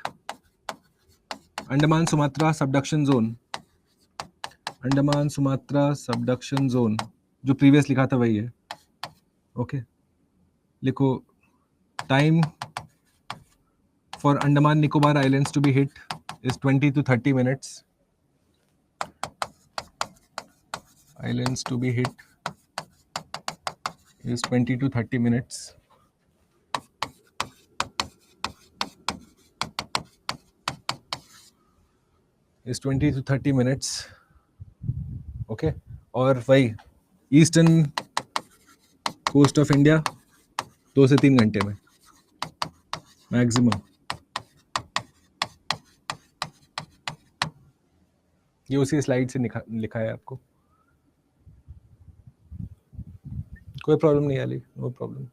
Andaman Sumatra subduction zone, Andaman Sumatra subduction zone, जो प्रीवियस लिखा था वही है। ओके, लिखो, time for Andaman Nicobar islands to be hit is 20 to 30 minutes. Islands to be hit is 20 to 30 minutes. Is 20 to 30 minutes. Okay, और वही eastern coast of India 2 से 3 घंटे में मैक्सिमम। ये उसी स्लाइड से लिखा है आपको, कोई प्रॉब्लम नहीं आली, नो प्रॉब्लम।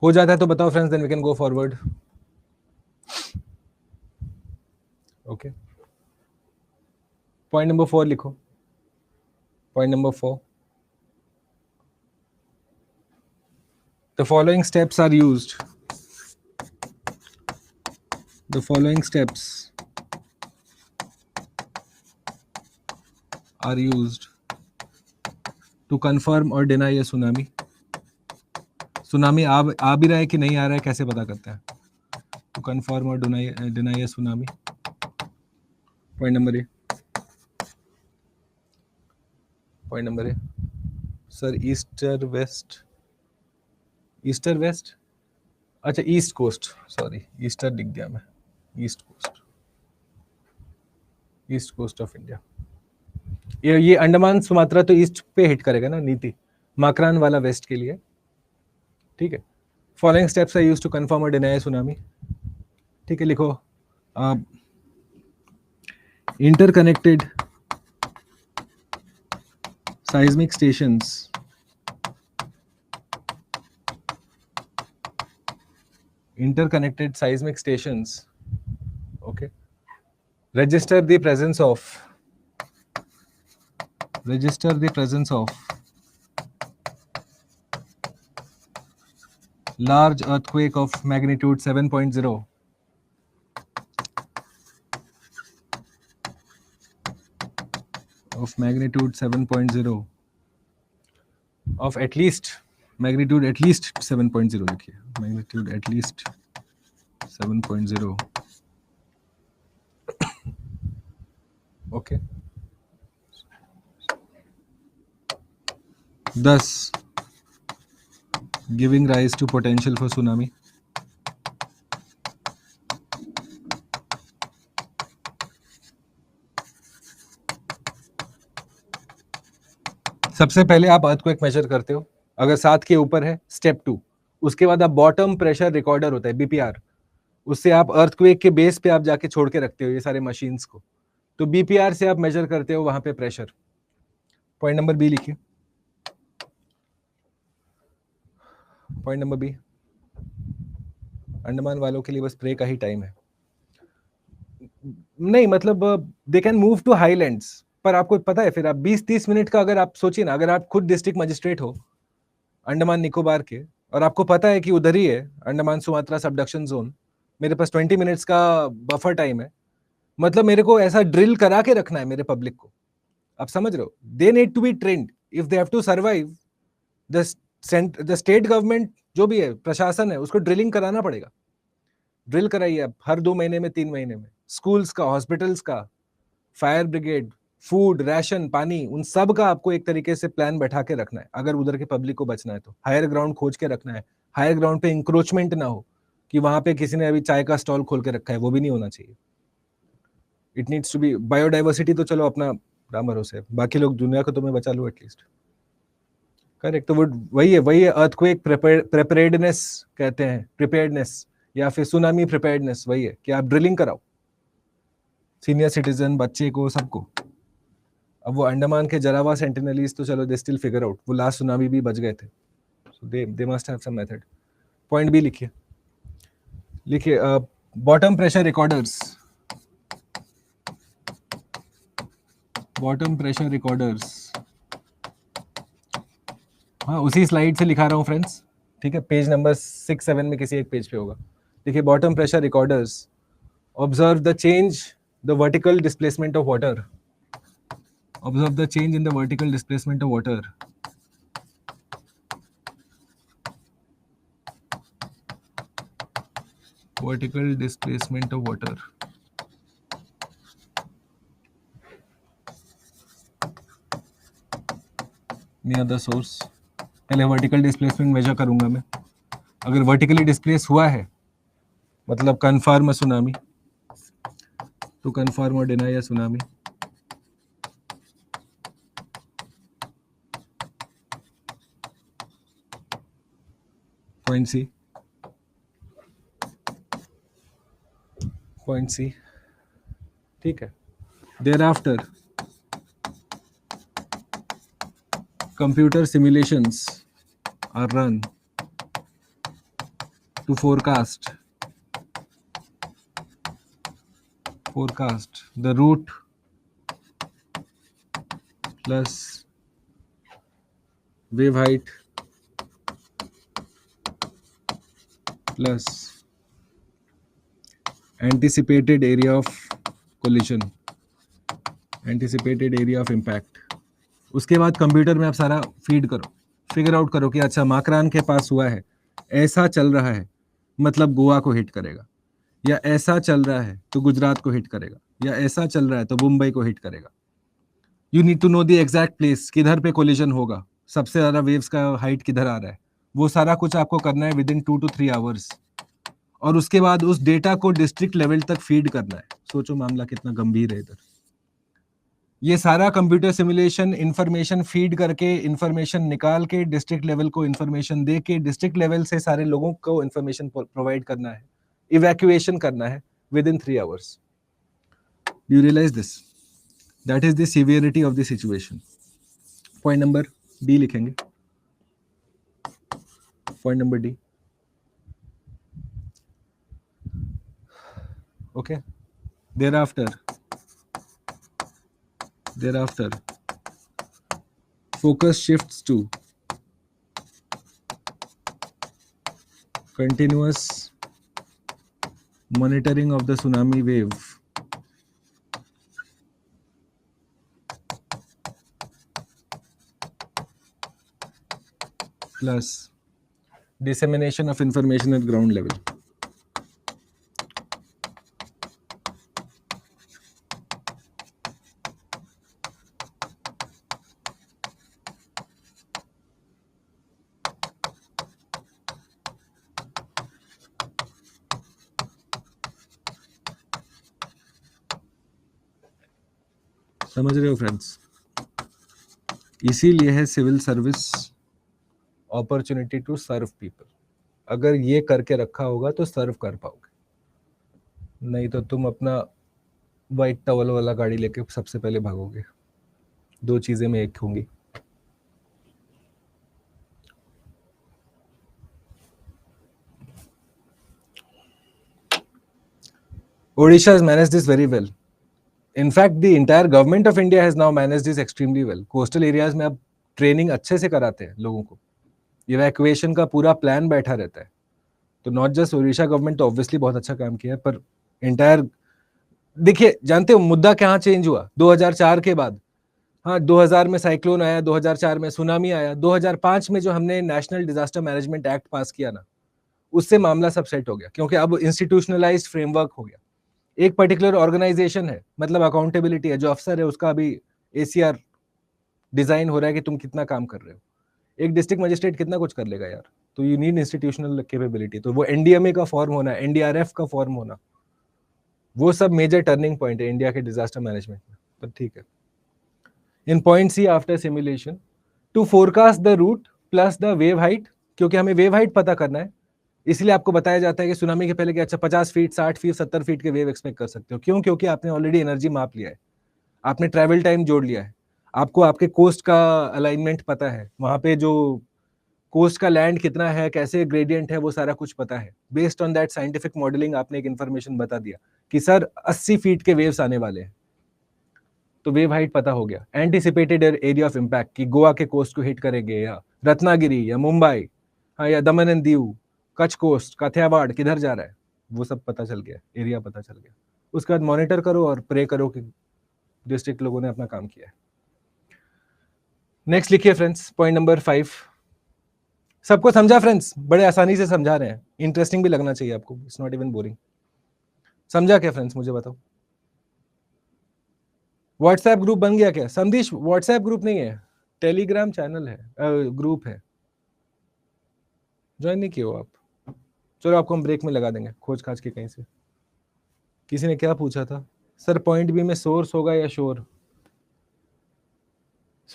हो जाता है तो बताओ friends, then we can go forward. Okay, point number 4 लिखो, point number 4, the following steps are used, the following steps are used to confirm or deny a tsunami. Tsunami आ भी रहा है कि नहीं आ रहा है, कैसे पता करते हैं? To confirm or deny a tsunami. Point number A, point number A, sir Easter west, Easter west, अच्छा ईस्ट कोस्ट, सॉरी ईस्टर दिख गया मैं, east coast, east coast of India. ये अंडमान सुमात्रा तो ईस्ट पे हिट करेगा ना नीति, माकरान वाला वेस्ट के लिए। ठीक है, following steps are used to confirm और डिनाई सुनामी। ठीक है, लिखो, interconnected seismic stations okay, register the presence of large earthquake of magnitude 7.0 of at least magnitude at least 7.0 लिखिए, magnitude at least 7.0 okay, thus giving rise to potential for tsunami. सबसे पहले आप earthquake major करते हो, अगर 7 के ऊपर है स्टेप 2, उसके बाद आप बॉटम प्रेशर रिकॉर्डर होता है बीपीआर, उससे आप अर्थक्वेक के बेस पे आप जाके छोड़ के रखते हो ये सारे मशीन्स को, तो बीपीआर से आप मेजर करते हो वहां पे प्रेशर। पॉइंट नंबर बी लिखिए, पॉइंट नंबर बी, अंडमान वालों के लिए बस प्रे का ही टाइम है, नहीं मतलब they can move to highlands, पर आपको पता है फिर आप 20-30 मिनट का, अगर आप सोचिए ना, अगर आप खुद डिस्ट्रिक्ट मजिस्ट्रेट हो अंडमान निकोबार के, और आपको पता है कि उधर ही है अंडमान सुमात्रा सबडक्शन जोन, मेरे पास 20 मिनट्स का बफर टाइम है, मतलब मेरे को ऐसा ड्रिल करा के रखना है मेरे पब्लिक को, आप समझ रहे हो, they need to be trained if they have to survive, the state government जो भी है प्रशासन है उसको ड्रिलिंग कराना पड़ेगा, ड्रिल कराइए आप हर 2 महीने में 3 महीने में, स्कूल्स का, हॉस्पिटल्स का, फायर ब्रिगेड, फूड, राशन, पानी, उन सब का आपको एक तरीके से प्लान बैठा के रखना है, अगर उधर के पब्लिक को बचना है तो हायर ग्राउंड खोज के रखना है, हायर ग्राउंड पे इंक्रोचमेंट ना हो कि वहां पे किसी ने अभी चाय का स्टॉल खोल के रखा है, वो भी नहीं होना चाहिए। It needs to be biodiversity, तो चलो अपना राम भरोसे, बाकी लोग दुनिया को तो मैं बचा लूँ एटलीस्ट, करेक्ट। तो वो वही है अर्थक्वेक प्रिपेयर्डनेस कहते हैं, प्रिपेयर्डनेस या फिर सुनामी प्रिपेयर्डनेस, वही है कि आप ड्रिलिंग कराओ सीनियर सिटीजन, बच्चे को, सबको। अब वो अंडमान के जरावा सेंटिनलीज तो चलो दे स्टिल फिगर आउट, वो लास्ट सुनामी भी बच गए थे, so they must have some method. Point B लिखिए, लिखिए bottom pressure recorders, bottom pressure recorders, हाँ उसी स्लाइड से लिखा रहा हूँ फ्रेंड्स, ठीक है, पेज नंबर 6-7 में किसी एक पेज पे होगा। देखिए bottom pressure recorders observe the change, the vertical displacement of water, observe the change in the vertical displacement of water, vertical displacement of water, near the source। पहले vertical displacement measure करूंगा मैं, अगर vertically displace हुआ है मतलब confirm tsunami, तो confirm और deny या tsunami. Point C, point C, ठीक है। Thereafter computer simulations are run to forecast the root plus wave height plus anticipated area of collision, anticipated area of impact। उसके बाद computer में आप सारा फीड करो, फिगर आउट करो कि अच्छा माकरान के पास हुआ है, ऐसा चल रहा है मतलब गोवा को हिट करेगा, या ऐसा चल रहा है तो गुजरात को हिट करेगा, या ऐसा चल रहा है तो मुंबई को हिट करेगा। You need to know the exact place, किधर पे कोलिजन होगा, सबसे ज्यादा वेव्स का हाइट किधर आ रहा है, वो सारा कुछ आपको करना है विद इन 2 to 3 आवर्स, और उसके बाद उस डेटा को डिस्ट्रिक्ट लेवल तक फीड करना है। सोचो मामला कितना गंभीर है इधर। ये सारा कंप्यूटर सिमुलेशन इंफॉर्मेशन फीड करके, इंफॉर्मेशन निकाल के, डिस्ट्रिक्ट लेवल को इंफॉर्मेशन दे के, डिस्ट्रिक्ट लेवल से सारे लोगों को इंफॉर्मेशन प्रोवाइड करना है, इवैक्यूएशन करना है within 3 hours. You realise this, that is the severity of the situation. Point number D लिखेंगे, point number D, okay. thereafter focus shifts to continuous monitoring of the tsunami wave plus dissemination of information at ground level। समझ रहे हो friends? इसीलिए है civil service opportunity to serve people. अगर ये करके रखा होगा तो सर्व कर पाओगे, नहीं तो तुम अपना वाइट टॉवल वाला गाड़ी लेके सबसे पहले भागोगे। दो चीजें में एक होंगी। Odisha has managed this very well. In fact, the entire government of India has now managed this extremely well. Coastal areas में अब ट्रेनिंग अच्छे से कराते हैं लोगों को, इवैक्यूएशन का पूरा प्लान बैठा रहता है। तो नॉट जस्ट ओडिशा गवर्नमेंट तो ऑब्वियसली बहुत अच्छा काम किया है, पर इंटायर देखिए, जानते हो मुद्दा कहाँ चेंज हुआ 2004 के बाद? हाँ, 2000 में साइक्लोन आया, 2004 में सुनामी आया, 2005 में जो हमने नेशनल डिजास्टर मैनेजमेंट एक्ट पास किया ना, उससे मामला सब सेट हो गया, क्योंकि अब इंस्टीट्यूशनलाइज्ड फ्रेमवर्क हो गया। एक पर्टिकुलर ऑर्गेनाइजेशन है, मतलब अकाउंटेबिलिटी है, जो अफसर है उसका अभी एसीआर डिजाइन हो रहा है कि तुम कितना काम कर रहे हो। एक डिस्ट्रिक्ट मजिस्ट्रेट कितना कुछ कर लेगा यार, तो यू नीड इंस्टीट्यूशनल कैपेबिलिटी। तो वो एनडीएमए का फॉर्म होना, एनडीआरएफ का फॉर्म होना, वो सब मेजर टर्निंग पॉइंट है इंडिया के डिजास्टर मैनेजमेंट में। पर ठीक है, in point C after simulation to forecast the route plus the wave height, क्योंकि हमें वेव हाइट पता करना है, इसलिए आपको बताया जाता है कि सुनामी के पहले कि अच्छा 50 फीट 60 फीट 70 फीट के वेव एक्सपेक्ट कर सकते हो। क्यों? क्योंकि आपने ऑलरेडी एनर्जी माप लिया है, आपने ट्रैवल टाइम जोड़ लिया है, आपको आपके कोस्ट का अलाइनमेंट पता है, वहां पे जो कोस्ट का लैंड कितना है, कैसे ग्रेडियंट है, वो सारा कुछ पता है। Based on that scientific modelling आपने एक इन्फॉर्मेशन बता दिया कि सर 80 फीट के वेव्स आने वाले हैं, तो वेव हाइट पता हो गया। एंटिसिपेटेड एरिया ऑफ इम्पैक्ट कि गोवा के कोस्ट को हिट करेंगे, या रत्नागिरी, या मुंबई, हाँ, या दमन एंड दीव, कच्छ कोस्ट, काठियावाड़ किधर जा रहा है, वो सब पता चल गया, एरिया पता चल गया। उसके बाद मॉनिटर करो और प्रे करो कि डिस्ट्रिक्ट लोगों ने अपना काम किया है। नेक्स्ट लिखिए फ्रेंड्स, पॉइंट नंबर 5। सबको समझा फ्रेंड्स? बड़े आसानी से समझा रहे हैं, इंटरेस्टिंग भी लगना चाहिए आपको, इट्स नॉट इवन बोरिंग। समझा क्या फ्रेंड्स, मुझे बताओ। व्हाट्सएप ग्रुप बन गया क्या? संदेश व्हाट्सएप ग्रुप नहीं है, टेलीग्राम चैनल है, ग्रुप है। ज्वाइन नहीं किए हो आप? चलो आपको हम ब्रेक में लगा देंगे खोज खाज के कहीं से। किसी ने क्या पूछा था सर, पॉइंट बी में सोर्स होगा या शोर?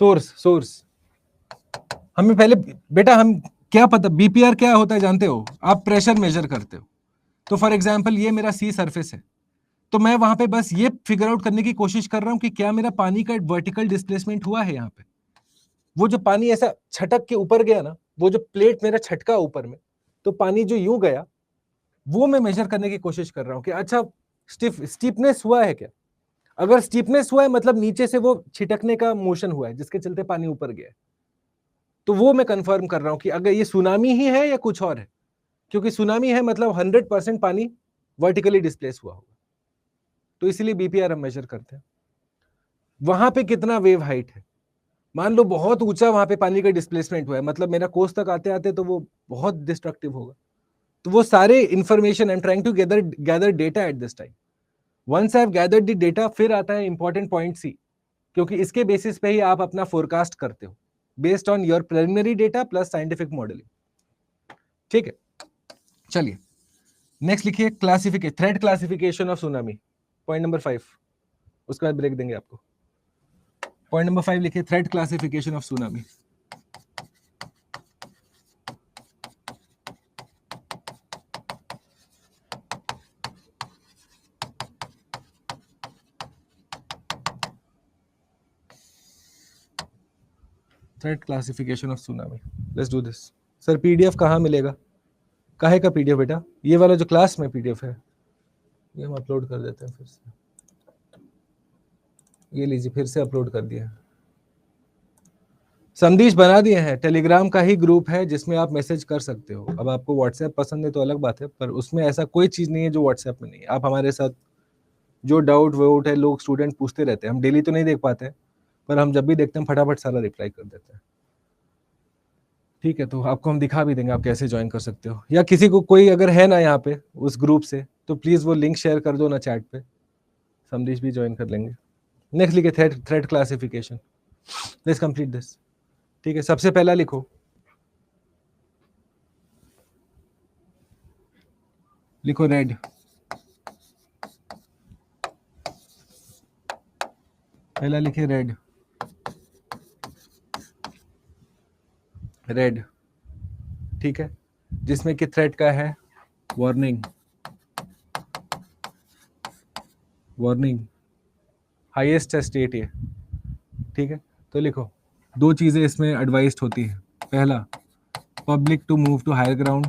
Source, source. हमें पहले बेटा, हम क्या पता बीपीआर क्या होता है जानते हो? आप प्रेशर मेजर करते हो। तो फॉर एग्जांपल ये मेरा सी सरफेस है, तो मैं वहां पे बस ये फिगर आउट करने की कोशिश कर रहा हूं कि क्या मेरा पानी का वर्टिकल डिस्प्लेसमेंट हुआ है यहाँ पे। वो जो पानी ऐसा छटक के ऊपर गया ना, वो जो प्लेट मेरा छटका ऊपर में, तो पानी जो यूं गया, वो मैं मेजर करने की कोशिश कर रहा हूं कि अच्छा स्टीपनेस हुआ है क्या। अगर स्टीपनेस हुआ है मतलब नीचे से वो छिटकने का मोशन हुआ है जिसके चलते पानी ऊपर गया है, तो वो मैं कंफर्म कर रहा हूं कि अगर ये सुनामी ही है या कुछ और है। क्योंकि सुनामी है मतलब 100% पानी वर्टिकली डिस्प्लेस हुआ होगा, तो इसीलिए बीपीआर हम मेजर करते हैं। वहां पे कितना वेव हाइट है, मान लो बहुत ऊंचा वहां पे पानी का डिस्प्लेसमेंट हुआ है, मतलब मेरा कोस्ट तक आते आते तो वो बहुत डिस्ट्रक्टिव होगा। तो वो सारे information I am trying to gather data at this time. Once I have gathered the data, फिर आता है इंपॉर्टेंट पॉइंट सी, क्योंकि इसके बेसिस पे ही आप अपना फोरकास्ट करते हो, based on your preliminary data plus scientific modelling. ठीक है, चलिए नेक्स्ट लिखिए, classification, threat classification of tsunami, point number 5। उसके बाद ब्रेक देंगे आपको। पॉइंट नंबर 5 लिखिए, threat classification of tsunami. Threat classification of tsunami, let's do this. Sir PDF कहाँ मिलेगा? काहे का पीडीएफ बेटा? ये वाला जो क्लास में पीडीएफ है, ये हम अपलोड कर देते हैं फिर से। ये लीजिए, फिर से अपलोड कर दिया। संदेश बना दिए हैं, टेलीग्राम का ही ग्रुप है जिसमें आप मैसेज कर सकते हो। अब आपको व्हाट्सएप पसंद है तो अलग बात है, पर उसमें ऐसा कोई चीज़ नहीं है जो व्हाट्सएप में नहीं है। आप हमारे साथ जो डाउट वाउट है, लोग स्टूडेंट पूछते रहते हैं, हम डेली तो नहीं देख पाते हैं, पर हम जब भी देखते हैं फटाफट सारा रिप्लाई कर देते हैं। ठीक है, तो आपको हम दिखा भी देंगे आप कैसे ज्वाइन कर सकते हो, या किसी को कोई अगर है ना यहाँ पे उस ग्रुप से, तो प्लीज़ वो लिंक शेयर कर दो ना चैट पे, संदेश भी ज्वाइन कर लेंगे। नेक्स्ट लिखे, threat classification, let's complete this. ठीक है, सबसे पहला लिखो, लिखो रेड। पहला लिखे रेड। रेड, ठीक है, जिसमें कि थ्रेट का है वार्निंग, वार्निंग हाईएस्ट है स्टेट ये, ठीक है। तो लिखो, दो चीजें इसमें एडवाइस्ड होती है। पहला, public to move to higher ground,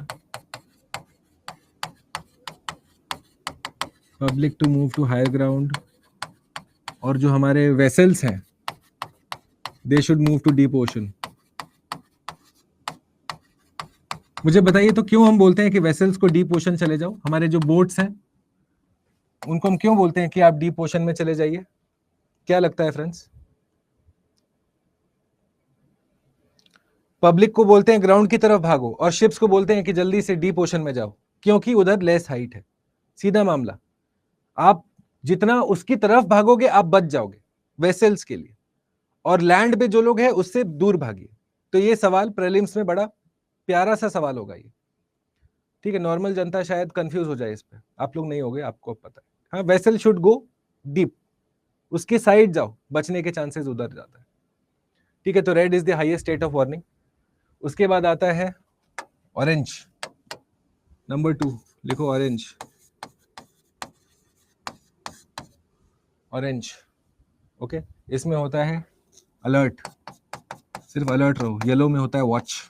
public to move to higher ground, और जो हमारे वेसल्स हैं they should move to deep ocean. मुझे बताइए तो क्यों हम बोलते हैं कि वेसल्स को डीप ओशन चले जाओ? हमारे जो बोट्स हैं उनको हम क्यों बोलते हैं कि आप डीप ओशन में चले जाइए? क्या लगता है फ्रेंड्स? पब्लिक को बोलते हैं ग्राउंड की तरफ भागो, और शिप्स को बोलते हैं कि जल्दी से डीप ओशन में जाओ, क्योंकि उधर लेस हाइट है। सीधा मामला, आप जितना उसकी तरफ भागोगे आप बच जाओगे वेसल्स के लिए, और लैंड पे जो लोग हैं उससे दूर भागिए। तो ये सवाल प्रीलिम्स में बड़ा प्यारा सा सवाल होगा ये, ठीक है। नॉर्मल जनता शायद कंफ्यूज हो जाए इस पे, आप लोग नहीं होगे, आपको पता है। हाँ, वेसल शुड गो डीप, उसके साइड जाओ, बचने के चांसेस उधर जाता है, ठीक है। तो red is the highest state of warning. उसके बाद आता है ऑरेंज, नंबर 2, लिखो ऑरेंज, ऑरेंज, ओके। इसमें होता है अलर्ट, सिर्फ अलर्ट रहो। येलो में होता है वॉच,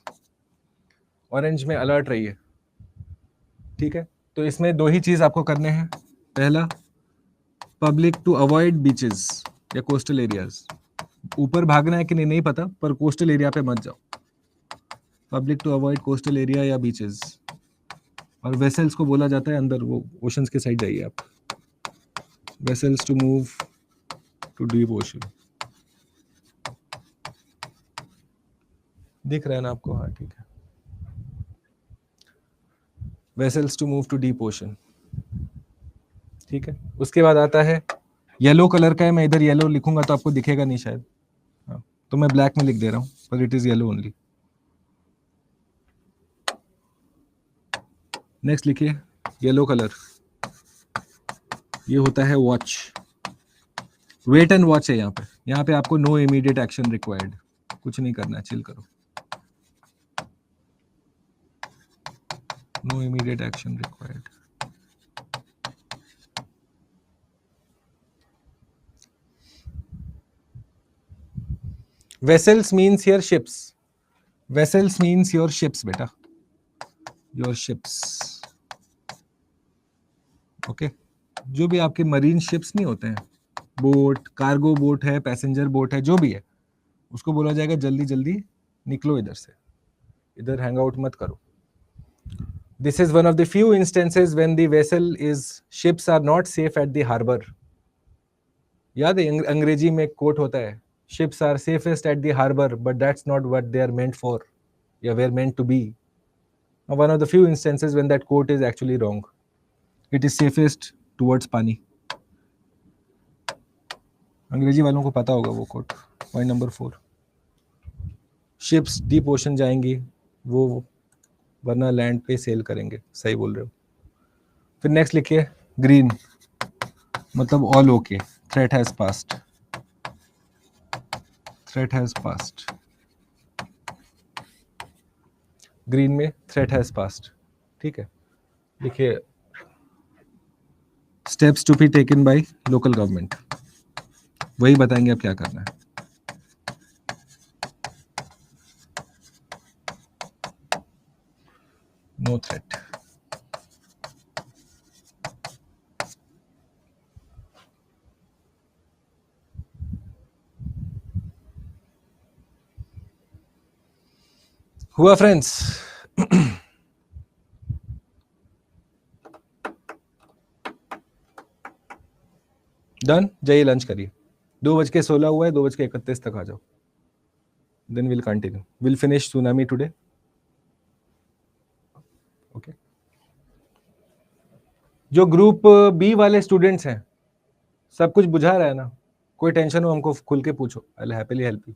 ऑरेंज में अलर्ट रहिए, ठीक है। तो इसमें दो ही चीज आपको करने हैं। पहला, पब्लिक टू अवॉइड बीचेस या कोस्टल एरियाज। ऊपर भागना है कि नहीं पता, पर कोस्टल एरिया पे मत जाओ। Public to avoid coastal area या बीचेस, और वेसल्स को बोला जाता है अंदर, वो ओशंस के साइड जाइए आप। Vessels to move to deep ocean, दिख रहा है ना आपको? हाँ, ठीक है। Vessels to move to deep ocean, ठीक है। उसके बाद आता है येलो कलर का है, मैं इधर येलो लिखूंगा तो आपको दिखेगा नहीं शायद, हाँ, तो मैं ब्लैक में लिख दे रहा हूँ, पर it is yellow only. Next लिखिए येलो कलर, ये होता है वॉच, वेट एंड वॉच है यहाँ पे आपको नो इमीडिएट एक्शन रिक्वायर्ड, कुछ नहीं करना, चिल करो, no immediate action required. Vessels means here ships, vessels means your ships बेटा, your ships, ओके। जो भी आपके मरीन शिप्स नहीं होते हैं, बोट, कार्गो बोट है, पैसेंजर बोट है, जो भी है, उसको बोला जाएगा जल्दी जल्दी निकलो इधर से, इधर हैंग आउट मत करो। This is one of the few instances when the vessel is, ships are not safe at the harbor. याद है अंग्रेजी में कोट होता है, ships are safest at the harbor, but that's not what they are meant for, या were meant to be. One of the few instances when that quote is actually wrong. It is safest towards पानी। अंग्रेजी वालों को पता होगा वो quote. Point number 4, ships deep ocean जाएंगी वो, वरना लैंड पे सेल करेंगे, सही बोल रहे हो। फिर नेक्स्ट लिखिए ग्रीन, मतलब all okay, threat has passed, threat has passed, green में थ्रेट हैज पास्ट, ठीक है। देखिए steps to be taken by local government, वही बताएंगे अब क्या करना है। नो थ्रेट, हुआ फ्रेंड्स? डन, जाइए लंच करिए। 2:16 हुआ है, 2:31 तक आ जाओ, then will continue, will finish tsunami today, okay. जो ग्रुप बी वाले स्टूडेंट्स हैं, सब कुछ बुझा रहा है ना? कोई टेंशन हो हमको खुल के पूछो, I will happily help you.